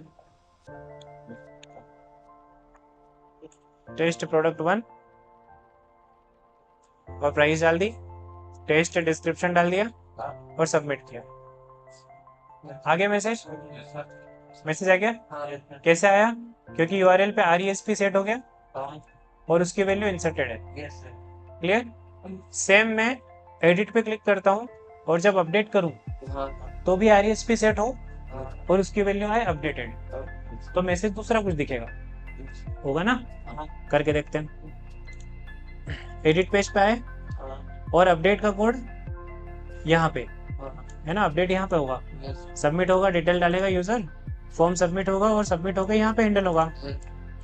1 और प्राइस डाल दी, टेस्ट डिस्क्रिप्शन डाल दिया और सबमिट किया। आगे मैसेज आ गया। कैसे आया? क्योंकि यूआरएल पे RESP सेट हो गया और उसकी वैल्यू इंसर्टेड है। क्लियर? सेम मैं एडिट पे क्लिक करता हूँ और जब अपडेट करूँ तो भी RESP सेट हो और उसकी वैल्यू आए अपडेटेड, तो मैसेज दूसरा कुछ दिखेगा, होगा ना। करके देखते हैं। एडिट पेज पे आए और अपडेट का कोड यहाँ पे है ना, अपडेट यहाँ पे होगा, सबमिट होगा, डिटेल डालेगा यूजर, फॉर्म सबमिट होगा और सबमिट होकर यहाँ पे हैंडल होगा।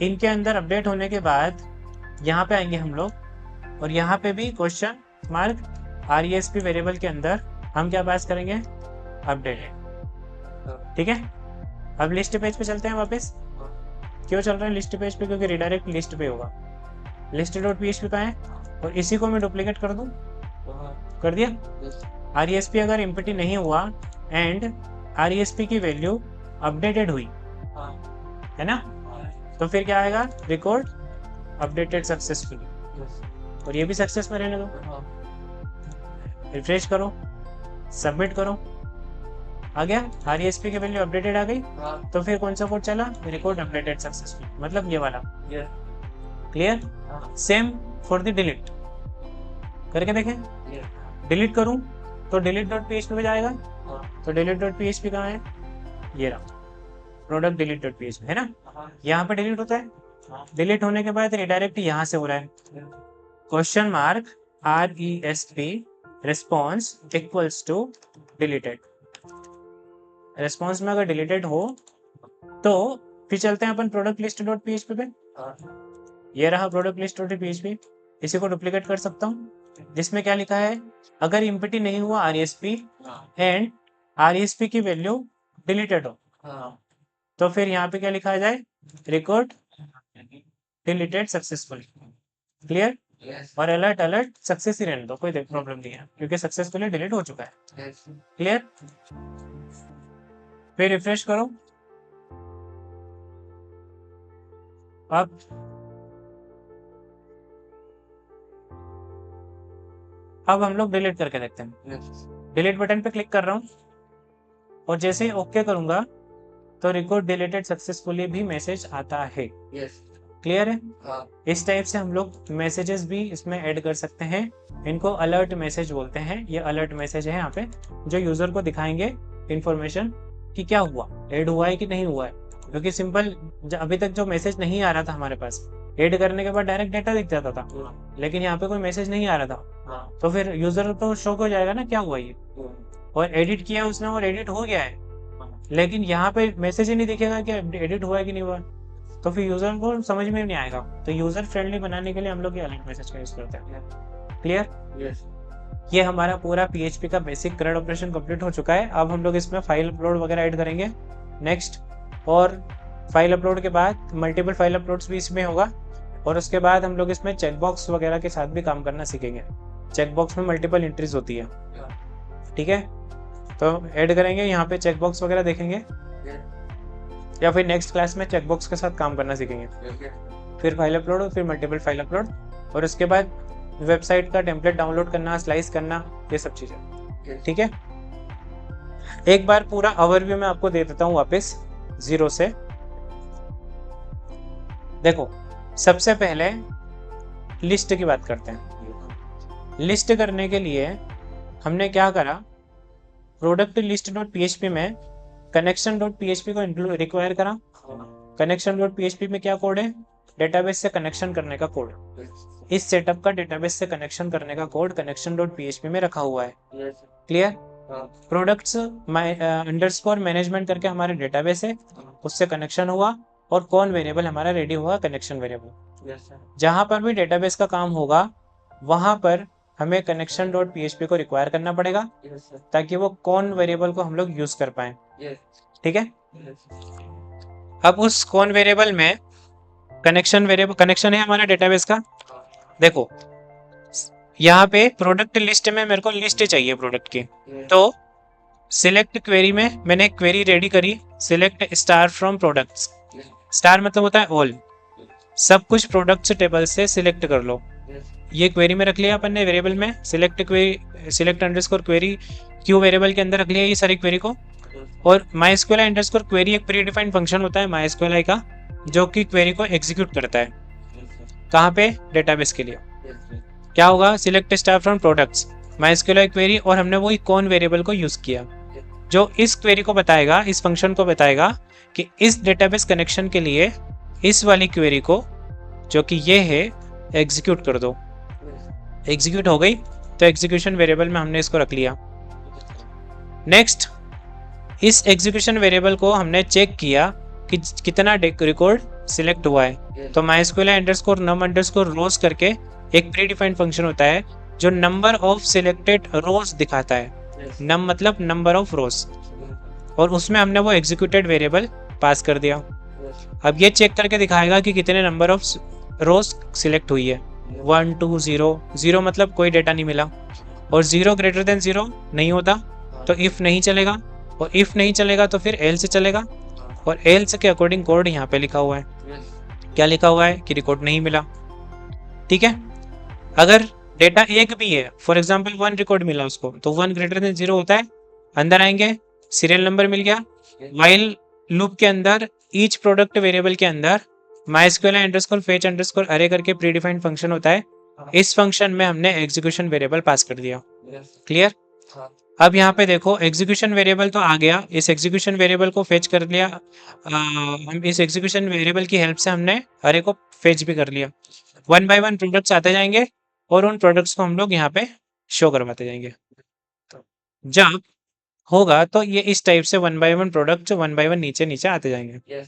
इनके अंदर अपडेट होने के बाद यहाँ पे आएंगे हम लोग और यहाँ पे भी क्वेश्चन मार्क RESP वेरिएबल के अंदर हम क्या पास करेंगे? अपडेट। ठीक है, अब लिस्ट पेज पे चलते हैं वापस। क्यों चल रहे हैं लिस्ट पेज पे? क्योंकि रिडायरेक्ट लिस्ट पे होगा। list.php का है और इसी को मैं डुप्लीकेट कर दूं, कर दिया। RESP अगर एम्प्टी नहीं हुआ एंड RESP की वैल्यू अपडेटेड हुई, है ना, तो फिर क्या आएगा? रिकॉर्ड अपडेटेड सक्सेसफुली, और ये भी सक्सेस में रहने दो। रिफ्रेश करो, सबमिट करो, आ गया RESP की वैल्यू अपडेटेड आ गई। तो फिर कौन सा कोड चला? रिकॉर्ड अपडेटेड सक्सेसफुली, मतलब ये वाला। Clear? Same for the delete, करके देखें। डिलीट करूं तो delete.php पे जाएगा, तो delete.php कहाँ है? ये रहा, प्रोडक्ट delete.php, है ना। यहाँ पे डिलीट होता है, डिलीट होने के बाद रिडायरेक्ट यहाँ से हो रहा है। Question mark RESP response equals to deleted. Response में अगर डिलीटेड हो तो फिर चलते हैं अपन प्रोडक्ट लिस्ट.php पे। ये रहा प्रोडक्ट लिस्ट.php, इसी को डुप्लीकेट कर सकता हूँ, जिसमें क्या लिखा है? अगर एम्प्टी नहीं हुआ RESP एंड RESP की वैल्यू डिलीटेड हो, तो फिर यहाँ पे क्या लिखा जाए? Record deleted successfully. क्लियर? और अलर्ट सक्सेस ही रहने दो, कोई प्रॉब्लम नहीं है, क्योंकि सक्सेसफुली डिलीट हो चुका है। क्लियर? फिर रिफ्रेश करो। अब हम लोग डिलीट करके देखते हैं। डिलीट बटन पे क्लिक कर रहा हूँ और जैसे ही ओके करूंगा तो रिकॉर्ड डिलीटेड सक्सेसफुली भी मैसेज आता है। क्लियर है? इस टाइप से हम लोग मैसेजेस भी इसमें ऐड कर सकते हैं। इनको अलर्ट मैसेज बोलते हैं। ये अलर्ट मैसेज है यहाँ पे, जो यूजर को दिखाएंगे इंफॉर्मेशन कि क्या हुआ, ऐड हुआ है कि नहीं हुआ है। क्योंकि सिंपल अभी तक जो मैसेज नहीं आ रहा था हमारे पास, ऐड करने के बाद डायरेक्ट डेटा दिख जाता था, लेकिन यहाँ पे कोई मैसेज नहीं आ रहा था, तो फिर यूजर तो शॉक हो जाएगा ना, क्या हुआ ये। और एडिट किया उसने और एडिट हो गया है, लेकिन यहाँ पे मैसेज ही नहीं दिखेगा कि एडिट हुआ है कि नहीं हुआ, तो फिर यूजर को समझ में नहीं आएगा। तो यूजर फ्रेंडली बनाने के लिए हम लोग ये अलर्ट मैसेज का यूज करते हैं। क्लियर? ये हमारा पूरा PHP का बेसिक CRUD ऑपरेशन कंप्लीट हो चुका है। अब हम लोग इसमें फाइल अपलोड वगैरह ऐड करेंगे नेक्स्ट, और फाइल अपलोड के बाद मल्टीपल फाइल अपलोड्स भी इसमें होगा, और उसके बाद हम लोग इसमें चेकबॉक्स वगैरह के साथ भी काम करना सीखेंगे। चेकबॉक्स में मल्टीपल एंट्रीज होती है, ठीक है, तो ऐड करेंगे यहाँ पे चेकबॉक्स वगैरह देखेंगे, या फिर नेक्स्ट क्लास में चेकबॉक्स के साथ काम करना सीखेंगे। फिर फाइल अपलोड, फिर मल्टीपल फाइल अपलोड, और उसके बाद वेबसाइट का टेम्पलेट डाउनलोड करना, स्लाइस करना, ये सब चीजें। ठीक है, एक बार पूरा ओवरव्यू मैं आपको दे देता हूँ वापस जीरो से। देखो, सबसे पहले लिस्ट की बात करते हैं। लिस्ट करने के लिए हमने क्या करा? प्रोडक्ट लिस्ट.php में कनेक्शन.php को रिक्वायर करा। कनेक्शन.php में क्या कोड है? डेटाबेस से कनेक्शन करने का कोड। इस सेटअप का डेटाबेस से कनेक्शन करने का कोड कनेक्शन.php में रखा हुआ है। क्लियर? प्रोडक्ट्स अंडरस्कोर मैनेजमेंट करके हमारे डेटाबेस है, उससे कनेक्शन हुआ, और कौन वेरिएबल हमारा रेडी हुआ? Connection variable. जहां पर भी डेटाबेस का काम होगा वहां पर हमें कनेक्शन.php को रिक्वायर करना पड़ेगा, ताकि वो कौन वेरिएबल को हम लोग यूज कर पाए। ठीक है, अब उस कौन वेरिएबल में कनेक्शन वेरिएबल, कनेक्शन है हमारा डेटाबेस का। देखो, यहाँ पे प्रोडक्ट लिस्ट में मेरे को लिस्ट चाहिए प्रोडक्ट की, तो सिलेक्ट क्वेरी में मैंने एक क्वेरी रेडी करी, select star from products. Star मतलब होता है ऑल, सब कुछ प्रोडक्ट्स टेबल से सिलेक्ट कर लो। ये क्वेरी में रख लिया अपन ने वेरिएबल में, select query, select underscore query Q variable के अंदर रख लिया ये सारी क्वेरी को। और MySQLi अंडरस्कोर क्वेरी एक प्री डिफाइंड फंक्शन होता है MySQLi का, जो कि क्वेरी को एग्जीक्यूट करता है। कहाँ पे? डेटाबेस के लिए। क्या होगा? Select star from products MySQLi query, और हमने वही कौन वेरिएबल को यूज किया जो इस क्वेरी को बताएगा, इस फंक्शन को बताएगा कि इस डेटाबेस कनेक्शन के लिए इस वाली क्वेरी को, जो कि ये है, एग्जीक्यूट कर दो। एग्जीक्यूट हो गई तो एग्जीक्यूशन वेरिएबल में हमने इसको रख लिया। नेक्स्ट, इस एग्जीक्यूशन वेरिएबल को हमने चेक किया कि कितना रिकॉर्ड सिलेक्ट हुआ है। तो MySQLi अंडरस्कोर num अंडरस्कोर रोज करके एक प्री डिफाइंड फंक्शन होता है जो नंबर ऑफ सिलेक्टेड रोज दिखाता है। नम मतलब नंबर ऑफ रोज, और उसमें हमने वो एग्जीक्यूटेड वेरिएबल पास कर दिया। अब ये चेक करके दिखाएगा कि कितने नंबर ऑफ रोज सिलेक्ट हुई है। 1 2 0 0 मतलब कोई डेटा नहीं मिला, और 0 ग्रेटर देन 0 नहीं होता तो इफ नहीं चलेगा, और इफ नहीं चलेगा तो फिर एल्स चलेगा, और एल्स के अकॉर्डिंग कोड यहाँ पे लिखा हुआ है। क्या लिखा हुआ है? कि रिकॉर्ड नहीं मिला। ठीक है, अगर डेटा एक भी है, फॉर एग्जाम्पल 1 रिकॉर्ड मिला उसको, तो 1 ग्रेटर देन 0 होता है, अंदर आएंगे, सीरियल नंबर मिल गया। वाइल लूप के अंदर ईच प्रोडक्ट वेरिएबल के अंदर MySQLi अंडरस्कोर फेच अंडरस्कोर अरे करके प्री डिफाइंड फंक्शन होता है। इस फंक्शन में हमने एग्जीक्यूशन वेरिएबल पास कर दिया। क्लियर? अब यहाँ पे देखो, एग्जीक्यूशन वेरिएबल तो आ गया, इस एग्जीक्यूशन वेरिएबल को फेच कर लिया। हम इस एग्जीक्यूशन वेरिएबल की हेल्प से हमने अरे को फेच भी कर लिया। 1 बाय 1 प्रोडक्ट्स आते जाएंगे और उन प्रोडक्ट्स को हम लोग यहाँ पे शो करवाते जाएंगे। जब होगा तो ये इस टाइप से 1 बाय 1 प्रोडक्ट 1 बाय 1 नीचे नीचे आते जाएंगे।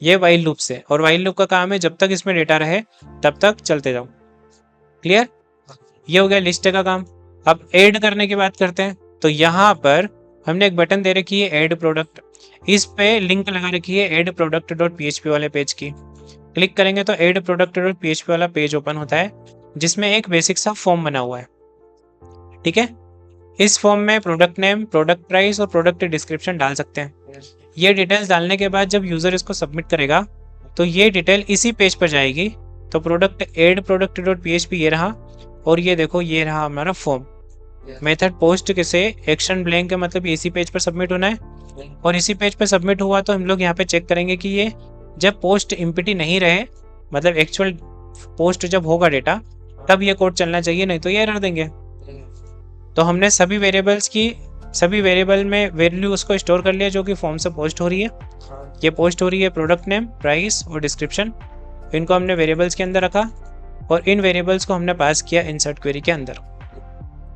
ये वाइल लूप से, और वाइल लूप का काम है जब तक इसमें डेटा रहे तब तक चलते जाओ। क्लियर? ये हो गया लिस्ट का काम। अब ऐड करने की बात करते हैं। तो यहाँ पर हमने एक बटन दे रखी है ऐड प्रोडक्ट, इस पे लिंक लगा रखी है ऐड प्रोडक्ट डॉट PHP वाले पेज की। क्लिक करेंगे तो ऐड प्रोडक्ट डॉट PHP वाला पेज ओपन होता है, जिसमें एक बेसिक सा फॉर्म बना हुआ है। ठीक है, इस फॉर्म में प्रोडक्ट नेम, प्रोडक्ट प्राइस और प्रोडक्ट डिस्क्रिप्शन डाल सकते हैं। ये डिटेल्स डालने के बाद जब यूजर इसको सबमिट करेगा तो ये डिटेल इसी पेज पर जाएगी। तो product add product dot PHP ये रहा, और ये देखो ये रहा हमारा फॉर्म। मेथड पोस्ट के से एक्शन ब्लैंक का मतलब इसी पेज पर सबमिट होना है, और इसी पेज पर सबमिट हुआ तो हम लोग यहाँ पे चेक करेंगे कि ये जब पोस्ट एम्प्टी नहीं रहे, मतलब एक्चुअल पोस्ट जब होगा डेटा, तब ये कोड चलना चाहिए, नहीं तो ये एरर देंगे। तो हमने सभी वेरिएबल में वैल्यू उसको स्टोर कर लिया जो कि फॉर्म से पोस्ट हो रही है। ये पोस्ट हो रही है प्रोडक्ट नेम, प्राइस और डिस्क्रिप्शन, इनको हमने वेरिएबल्स के अंदर रखा, और इन वेरिएबल्स को हमने पास किया इंसर्ट क्वेरी के अंदर।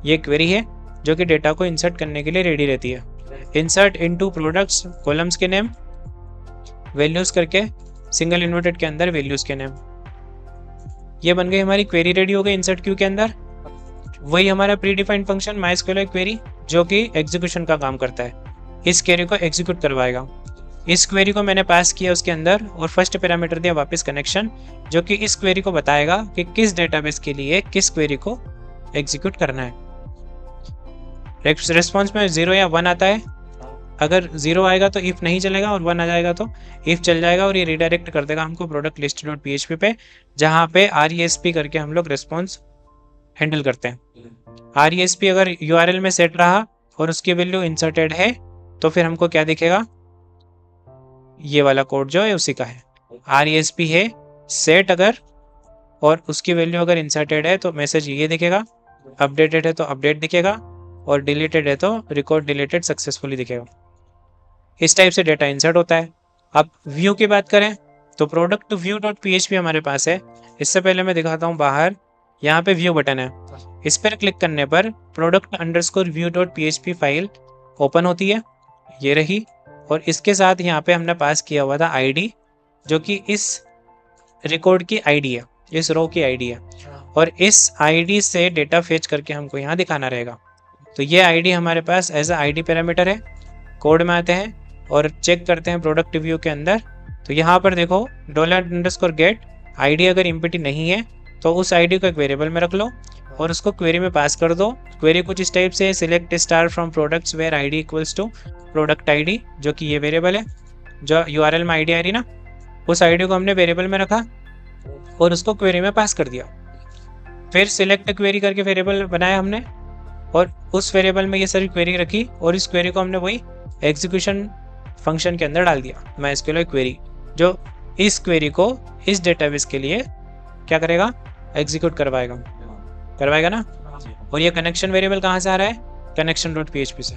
ये क्वेरी है जो कि डेटा को इंसर्ट करने के लिए रेडी रहती है। इंसर्ट इनटू प्रोडक्ट्स कॉलम्स के नेम, वैल्यूज करके सिंगल इन्वर्टेड के अंदर वैल्यूज के नेम। ये बन गई हमारी क्वेरी, रेडी हो गई इंसर्ट क्यू के अंदर। वही हमारा pre defined function MySQLi query जो कि एग्जीक्यूशन का काम करता है, इस क्वेरी को एग्जीक्यूट करवाएगा। इस क्वेरी को मैंने पास किया उसके अंदर, और फर्स्ट पैरामीटर दिया वापस कनेक्शन, जो कि इस क्वेरी को बताएगा कि किस डेटाबेस के लिए किस क्वेरी को एग्जीक्यूट करना है। रेस्पॉन्स में 0 या 1 आता है। अगर 0 आएगा तो इफ नहीं चलेगा, और 1 आ जाएगा तो इफ चल जाएगा, और ये रिडायरेक्ट कर देगा हमको प्रोडक्ट लिस्ट डॉट PHP पे, जहाँ पे RESP करके हम लोग रिस्पॉन्स हैंडल करते हैं। RESP अगर URL में सेट रहा और उसकी वैल्यू इंसर्टेड है तो फिर हमको क्या दिखेगा? ये वाला कोड जो है उसी का है। RESP है सेट अगर, और उसकी वैल्यू अगर इंसर्टेड है तो मैसेज ये दिखेगा, अपडेटेड है तो अपडेट दिखेगा, और डिलीटेड है तो रिकॉर्ड डिलीटेड सक्सेसफुली दिखेगा। इस टाइप से डेटा इंसर्ट होता है। अब व्यू की बात करें तो प्रोडक्ट व्यू डॉट PHP हमारे पास है। इससे पहले मैं दिखाता हूँ बाहर, यहाँ पे व्यू बटन है, इस पर क्लिक करने पर product underscore view dot PHP file open होती है, ये रही। और इसके साथ यहाँ पे हमने पास किया हुआ था ID, जो कि इस रिकॉर्ड की ID है, इस रो की ID है, और इस ID से डेटा फेच करके हमको यहाँ दिखाना रहेगा। तो ये ID हमारे पास एज अ ID पैरामीटर है। कोड में आते हैं और चेक करते हैं प्रोडक्ट व्यू के अंदर। तो यहाँ पर देखो $_get ID अगर एम्प्टी नहीं है तो उस ID को एक वेरिएबल में रख लो, और उसको क्वेरी में पास कर दो। क्वेरी कुछ इस टाइप से, select star from products where ID equals to product ID, जो कि ये वेरिएबल है, जो यूआरएल में आईडी आ रही ना, उस आईडी को हमने वेरिएबल में रखा और उसको क्वेरी में पास कर दिया। फिर सिलेक्ट क्वेरी करके वेरिएबल बनाया हमने और उस वेरिएबल में ये सारी क्वेरी रखी और इस क्वेरी को हमने वही एग्जीक्यूशन फंक्शन के अंदर डाल दिया, MySQL क्वेरी, जो इस क्वेरी को इस डेटाबेस के लिए क्या करेगा, एग्जीक्यूट करवाएगा ना। और ये कनेक्शन वेरिएबल कहाँ से आ रहा है, connection.php से।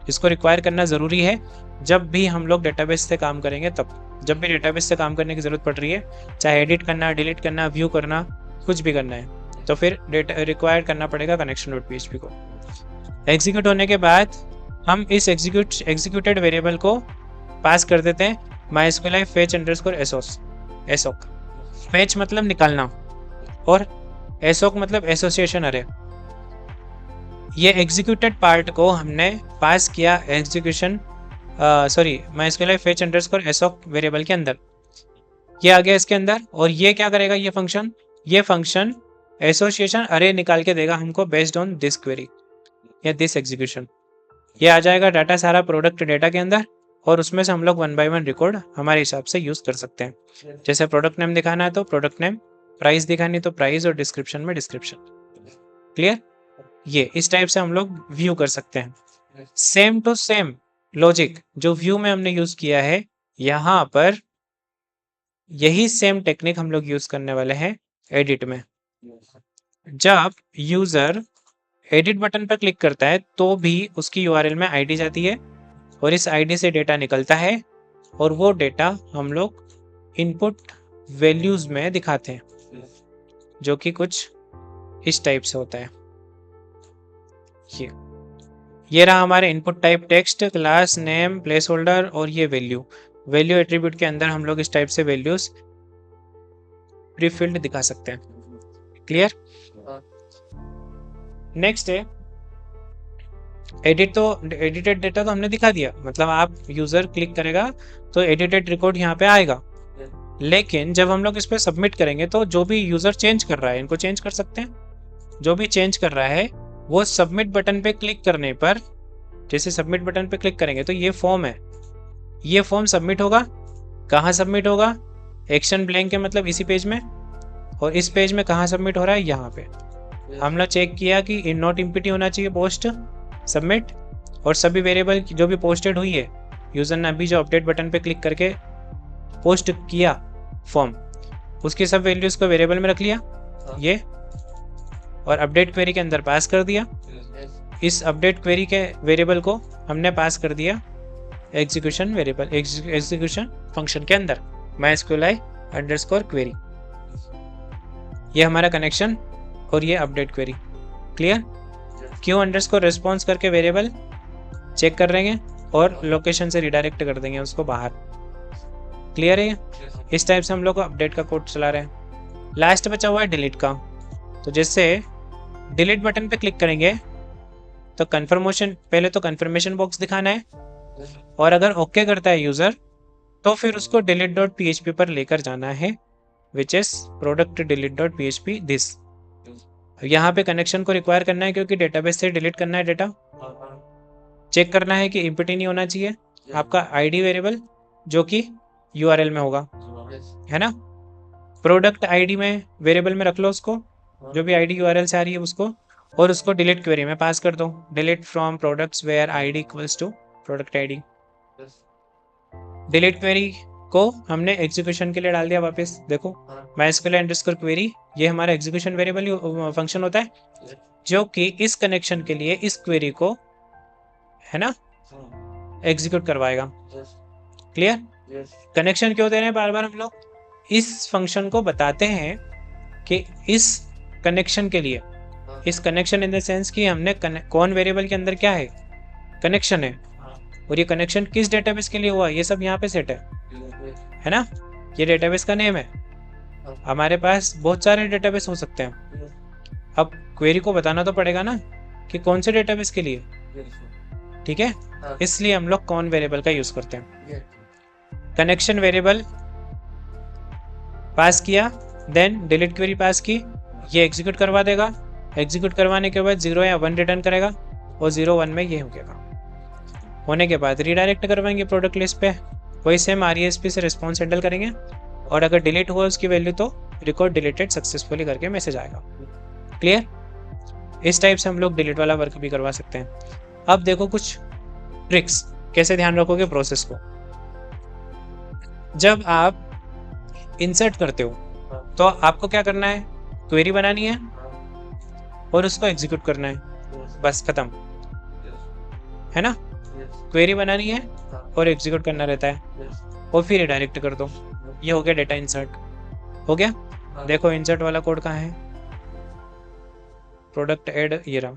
इसको रिक्वायर करना ज़रूरी है जब भी हम लोग डेटाबेस से काम करेंगे। तब जब भी डेटाबेस से काम करने की ज़रूरत पड़ रही है, चाहे एडिट करना, डिलीट करना, व्यू करना, कुछ भी करना है, तो फिर डेटा रिक्वायर करना पड़ेगा connection.php को। एग्जीक्यूट होने के बाद हम इस एग्जीक्यूटेड वेरिएबल को पास कर देते हैं MySQL fetch underscore assoc। fetch मतलब निकालना और assoc मतलब एसोसिएशन अरे। ये एग्जीक्यूटेड पार्ट को हमने पास किया MySQL fetch underscore assoc variable के अंदर, ये आ गया इसके अंदर। और ये क्या करेगा, ये फंक्शन एसोसिएशन अरे निकाल के देगा हमको बेस्ड ऑन दिस क्वेरी या दिस एग्जीक्यूशन। ये आ जाएगा डाटा सारा प्रोडक्ट डेटा के अंदर और उसमें से हम लोग 1 by 1 रिकॉर्ड हमारे हिसाब से यूज कर सकते हैं। जैसे प्रोडक्ट नेम दिखाना है तो प्रोडक्ट नेम, प्राइस दिखानी तो प्राइस और डिस्क्रिप्शन में डिस्क्रिप्शन। क्लियर? ये इस टाइप से हम लोग व्यू कर सकते हैं। सेम टू सेम लॉजिक जो व्यू में हमने यूज किया है, यहाँ पर यही सेम टेक्निक हम लोग यूज करने वाले हैं एडिट में। जब यूजर एडिट बटन पर क्लिक करता है तो भी उसकी यूआरएल में आईडी जाती है और इस आईडी से डेटा निकलता है और वो डेटा हम लोग इनपुट वैल्यूज में दिखाते हैं, जो कि कुछ इस टाइप से होता है। ये रहा हमारे input type text, class name, place holder और ये वैल्यू एट्रीब्यूट के अंदर हम लोग इस टाइप से वैल्यूज प्रीफिल्ड दिखा सकते हैं। क्लियर? नेक्स्ट है एडिटेड डेटा तो हमने दिखा दिया, मतलब आप यूजर क्लिक करेगा तो एडिटेड रिकॉर्ड यहाँ पे आएगा। लेकिन जब हम लोग इस पे सबमिट करेंगे तो जो भी यूजर चेंज कर रहा है, इनको चेंज कर सकते हैं। जो भी चेंज कर रहा है वो सबमिट बटन पे क्लिक करने पर, जैसे सबमिट बटन पे क्लिक करेंगे तो ये फॉर्म है, ये फॉर्म सबमिट होगा। कहाँ सबमिट होगा? एक्शन ब्लैंक के मतलब इसी पेज में, और इस पेज में कहाँ सबमिट हो रहा है? यहाँ पे। हमने चेक किया कि नॉट इम्पिटी होना चाहिए पोस्ट सबमिट, और सभी वेरिएबल जो भी पोस्टेड हुई है, यूजर ने अभी जो अपडेट बटन पे क्लिक करके पोस्ट किया फॉर्म, उसकी सब वैल्यूज को वेरिएबल में रख लिया ये, और अपडेट क्वेरी के अंदर पास कर दिया। इस अपडेट क्वेरी के वेरिएबल को हमने पास कर दिया एग्जीक्यूशन वेरिएबल एग्जीक्यूशन फंक्शन के अंदर MySQL अंडरस्कोर क्वेरी। ये हमारा कनेक्शन और ये update query. Clear? Q underscore response करके वेरिएबल चेक कर देंगे और लोकेशन से रिडायरेक्ट कर देंगे उसको बाहर। क्लियर है? इस टाइप से हम लोग अपडेट का कोड चला रहे हैं। लास्ट बचा हुआ है डिलीट का। तो जैसे डिलीट बटन पे क्लिक करेंगे तो पहले तो कन्फर्मेशन बॉक्स दिखाना है, और अगर ओके करता है यूजर तो फिर उसको delete.php पर लेकर जाना है, which is product delete.php this. यहाँ पे कनेक्शन को रिक्वायर करना है क्योंकि डेटाबेस से डिलीट करना है डेटा। चेक करना है कि इम्पिटी नहीं होना चाहिए आपका आईडी वेरिएबल, जो कि यूआरएल में होगा, है ना। प्रोडक्ट आईडी में वेरिएबल में रख लो उसको, जो भी आईडी यूआरएल से आ रही है उसको, और उसको डिलीट क्वेरी में पास कर दो, delete from products where ID equals to product ID. Delete query को हमने एग्जीक्यूशन के लिए डाल दिया वापस। देखो MySQL अंडरस्कोर क्वेरी, ये हमारा एग्जीक्यूशन वेरिएबल फंक्शन होता है, जो कि इस कनेक्शन के लिए इस क्वेरी को, है ना, एग्जीक्यूट करवाएगा। क्लियर? कनेक्शन क्यों दे रहे हैं बार बार हम लोग? इस फंक्शन को बताते हैं कि इस कनेक्शन के लिए, इस कनेक्शन इन द सेंस कि हमने कौन वेरिएबल के अंदर क्या है, कनेक्शन है, और ये कनेक्शन किस डेटाबेस के लिए हुआ, ये सब यहाँ पे सेट है ना। ये डेटाबेस का नेम है। हमारे पास बहुत सारे डेटाबेस हो सकते हैं, अब क्वेरी को बताना तो पड़ेगा ना कि कौन से डेटाबेस के लिए, ठीक है। इसलिए हम लोग कौन वेरिएबल का यूज करते हैं। कनेक्शन वेरिएबल पास किया, देन डिलीट क्वेरी पास की, ये एग्जीक्यूट करवा देगा, एग्जीक्यूट करवाने के बाद 0 या 1 रिटर्न करेगा और 0 1 में ये हो गया। होने के बाद रीडायरेक्ट करवाएंगे प्रोडक्ट लिस्ट पे, वही सेम RESP से रिस्पॉन्स हैंडल करेंगे और अगर डिलीट हुआ उसकी वैल्यू तो रिकॉर्ड डिलीटेड सक्सेसफुली करके मैसेज आएगा। क्लियर? इस टाइप से हम लोग डिलीट वाला वर्क भी करवा सकते हैं। अब देखो कुछ ट्रिक्स कैसे ध्यान रखोगे प्रोसेस को। जब आप इंसर्ट करते हो तो आपको क्या करना है, क्वेरी बनानी है और उसको एग्जीक्यूट करना है, बस खत्म, है ना। क्वेरी बनानी है और एग्जीक्यूट करना रहता है और फिर रिडायरेक्ट कर दो। ये हो गया डेटा इंसर्ट, हो गया। देखो इंसर्ट वाला कोड कहाँ है, प्रोडक्ट ऐड, ये रहा,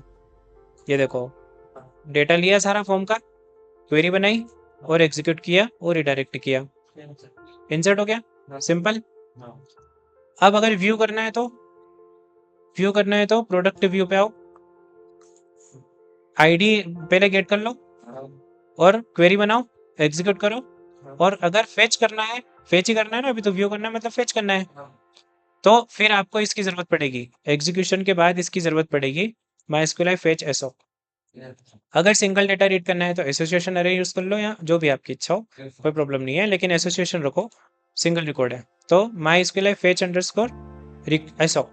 ये देखो डेटा लिया सारा फॉर्म का, क्वेरी बनाई और एग्जीक्यूट किया और रिडायरेक्ट किया, इंसर्ट हो गया, सिंपल। अब अगर व्यू करना है तो प्रोडक्ट व्यू पे आओ, आईडी पहले गेट कर लो और क्वेरी बनाओ, एग्जीक्यूट करो। और अगर फेच करना है, फेच ही करना है ना, अभी तो व्यू करना है मतलब फेच करना है, तो फिर आपको इसकी जरूरत पड़ेगी, एग्जीक्यूशन के बाद इसकी जरूरत पड़ेगी MySQLi फेच एसओ। अगर सिंगल डेटा रीड करना है तो एसोसिएशन अरे यूज कर लो या जो भी आपकी इच्छा हो, कोई प्रॉब्लम नहीं है, लेकिन एसोसिएशन रखो, सिंगल रिकॉर्ड है तो MySQLi फेच अंडरस्कोर एसओ,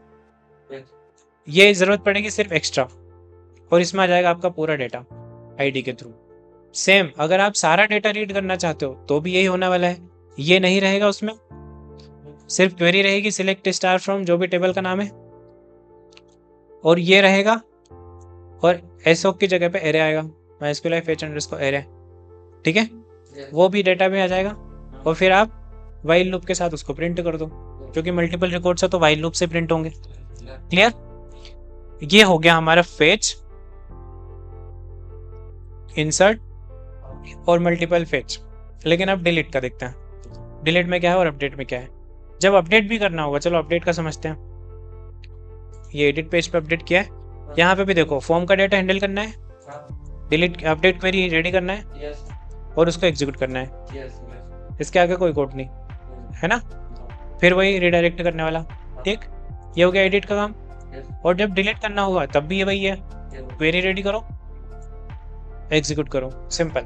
ये जरूरत पड़ेगी सिर्फ एक्स्ट्रा, और इसमें आ जाएगा आपका पूरा डेटा आईडी के थ्रू। सेम अगर आप सारा डेटा रीड करना चाहते हो तो भी यही होने वाला है, ये नहीं रहेगा, उसमें सिर्फ क्वेरी रहेगी सिलेक्ट स्टार फ्रॉम जो भी टेबल का नाम है, और ये रहेगा, और एसओ की जगह पे एरे आएगा, MySQLi फेच अंडरस्कोर एरे, ठीक है, वो भी डेटा में आ जाएगा। और फिर आप वाइल लूप के साथ उसको प्रिंट कर दो, क्योंकि मल्टीपल रिकॉर्ड्स है तो वाइल लूप से प्रिंट होंगे। क्लियर? ये हो गया हमारा फेच, इंसर्ट और मल्टीपल फेच। लेकिन अब डिलीट का देखते हैं, डिलीट में क्या है और अपडेट में क्या है। जब अपडेट भी करना होगा, चलो अपडेट का समझते हैं। ये एडिट पेज पे अपडेट किया है, यहाँ पे भी देखो फॉर्म का डेटा हैंडल करना है, डिलीट अपडेट क्वेरी रेडी करना है और उसको एग्जीक्यूट करना है, इसके आगे कोई कोड नहीं है ना। फिर वही रिडायरेक्ट करने वाला, ठीक, ये हो गया एडिट का काम। और जब डिलीट करना होगा तब भी ये वही है, क्वेरी रेडी करो, एग्जीक्यूट करो, सिंपल।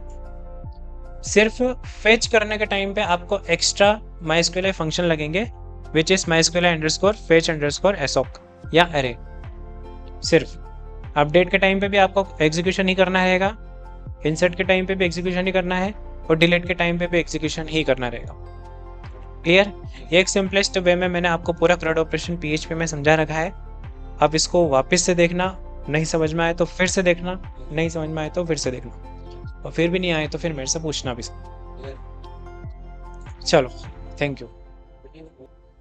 सिर्फ फेच करने के टाइम पे आपको एक्स्ट्रा MySQLi फंक्शन लगेंगे, which is MySQLi underscore fetch underscore assoc या अरे। सिर्फ अपडेट के टाइम पे भी आपको एग्जीक्यूशन ही करना रहेगा, इंसर्ट के टाइम पे भी एग्जीक्यूशन ही करना है, और डिलीट के टाइम पे भी एग्जीक्यूशन ही करना रहेगा। क्लियर? एक सिंपलेस्ट वे में मैंने आपको पूरा CRUD ऑपरेशन PHP में समझा रखा है। अब इसको वापस से देखना, नहीं समझ में आए तो फिर से देखना, नहीं समझ में आए तो फिर से देखना, और फिर भी नहीं आए तो फिर मेरे से पूछना भी। चलो, थैंक यू।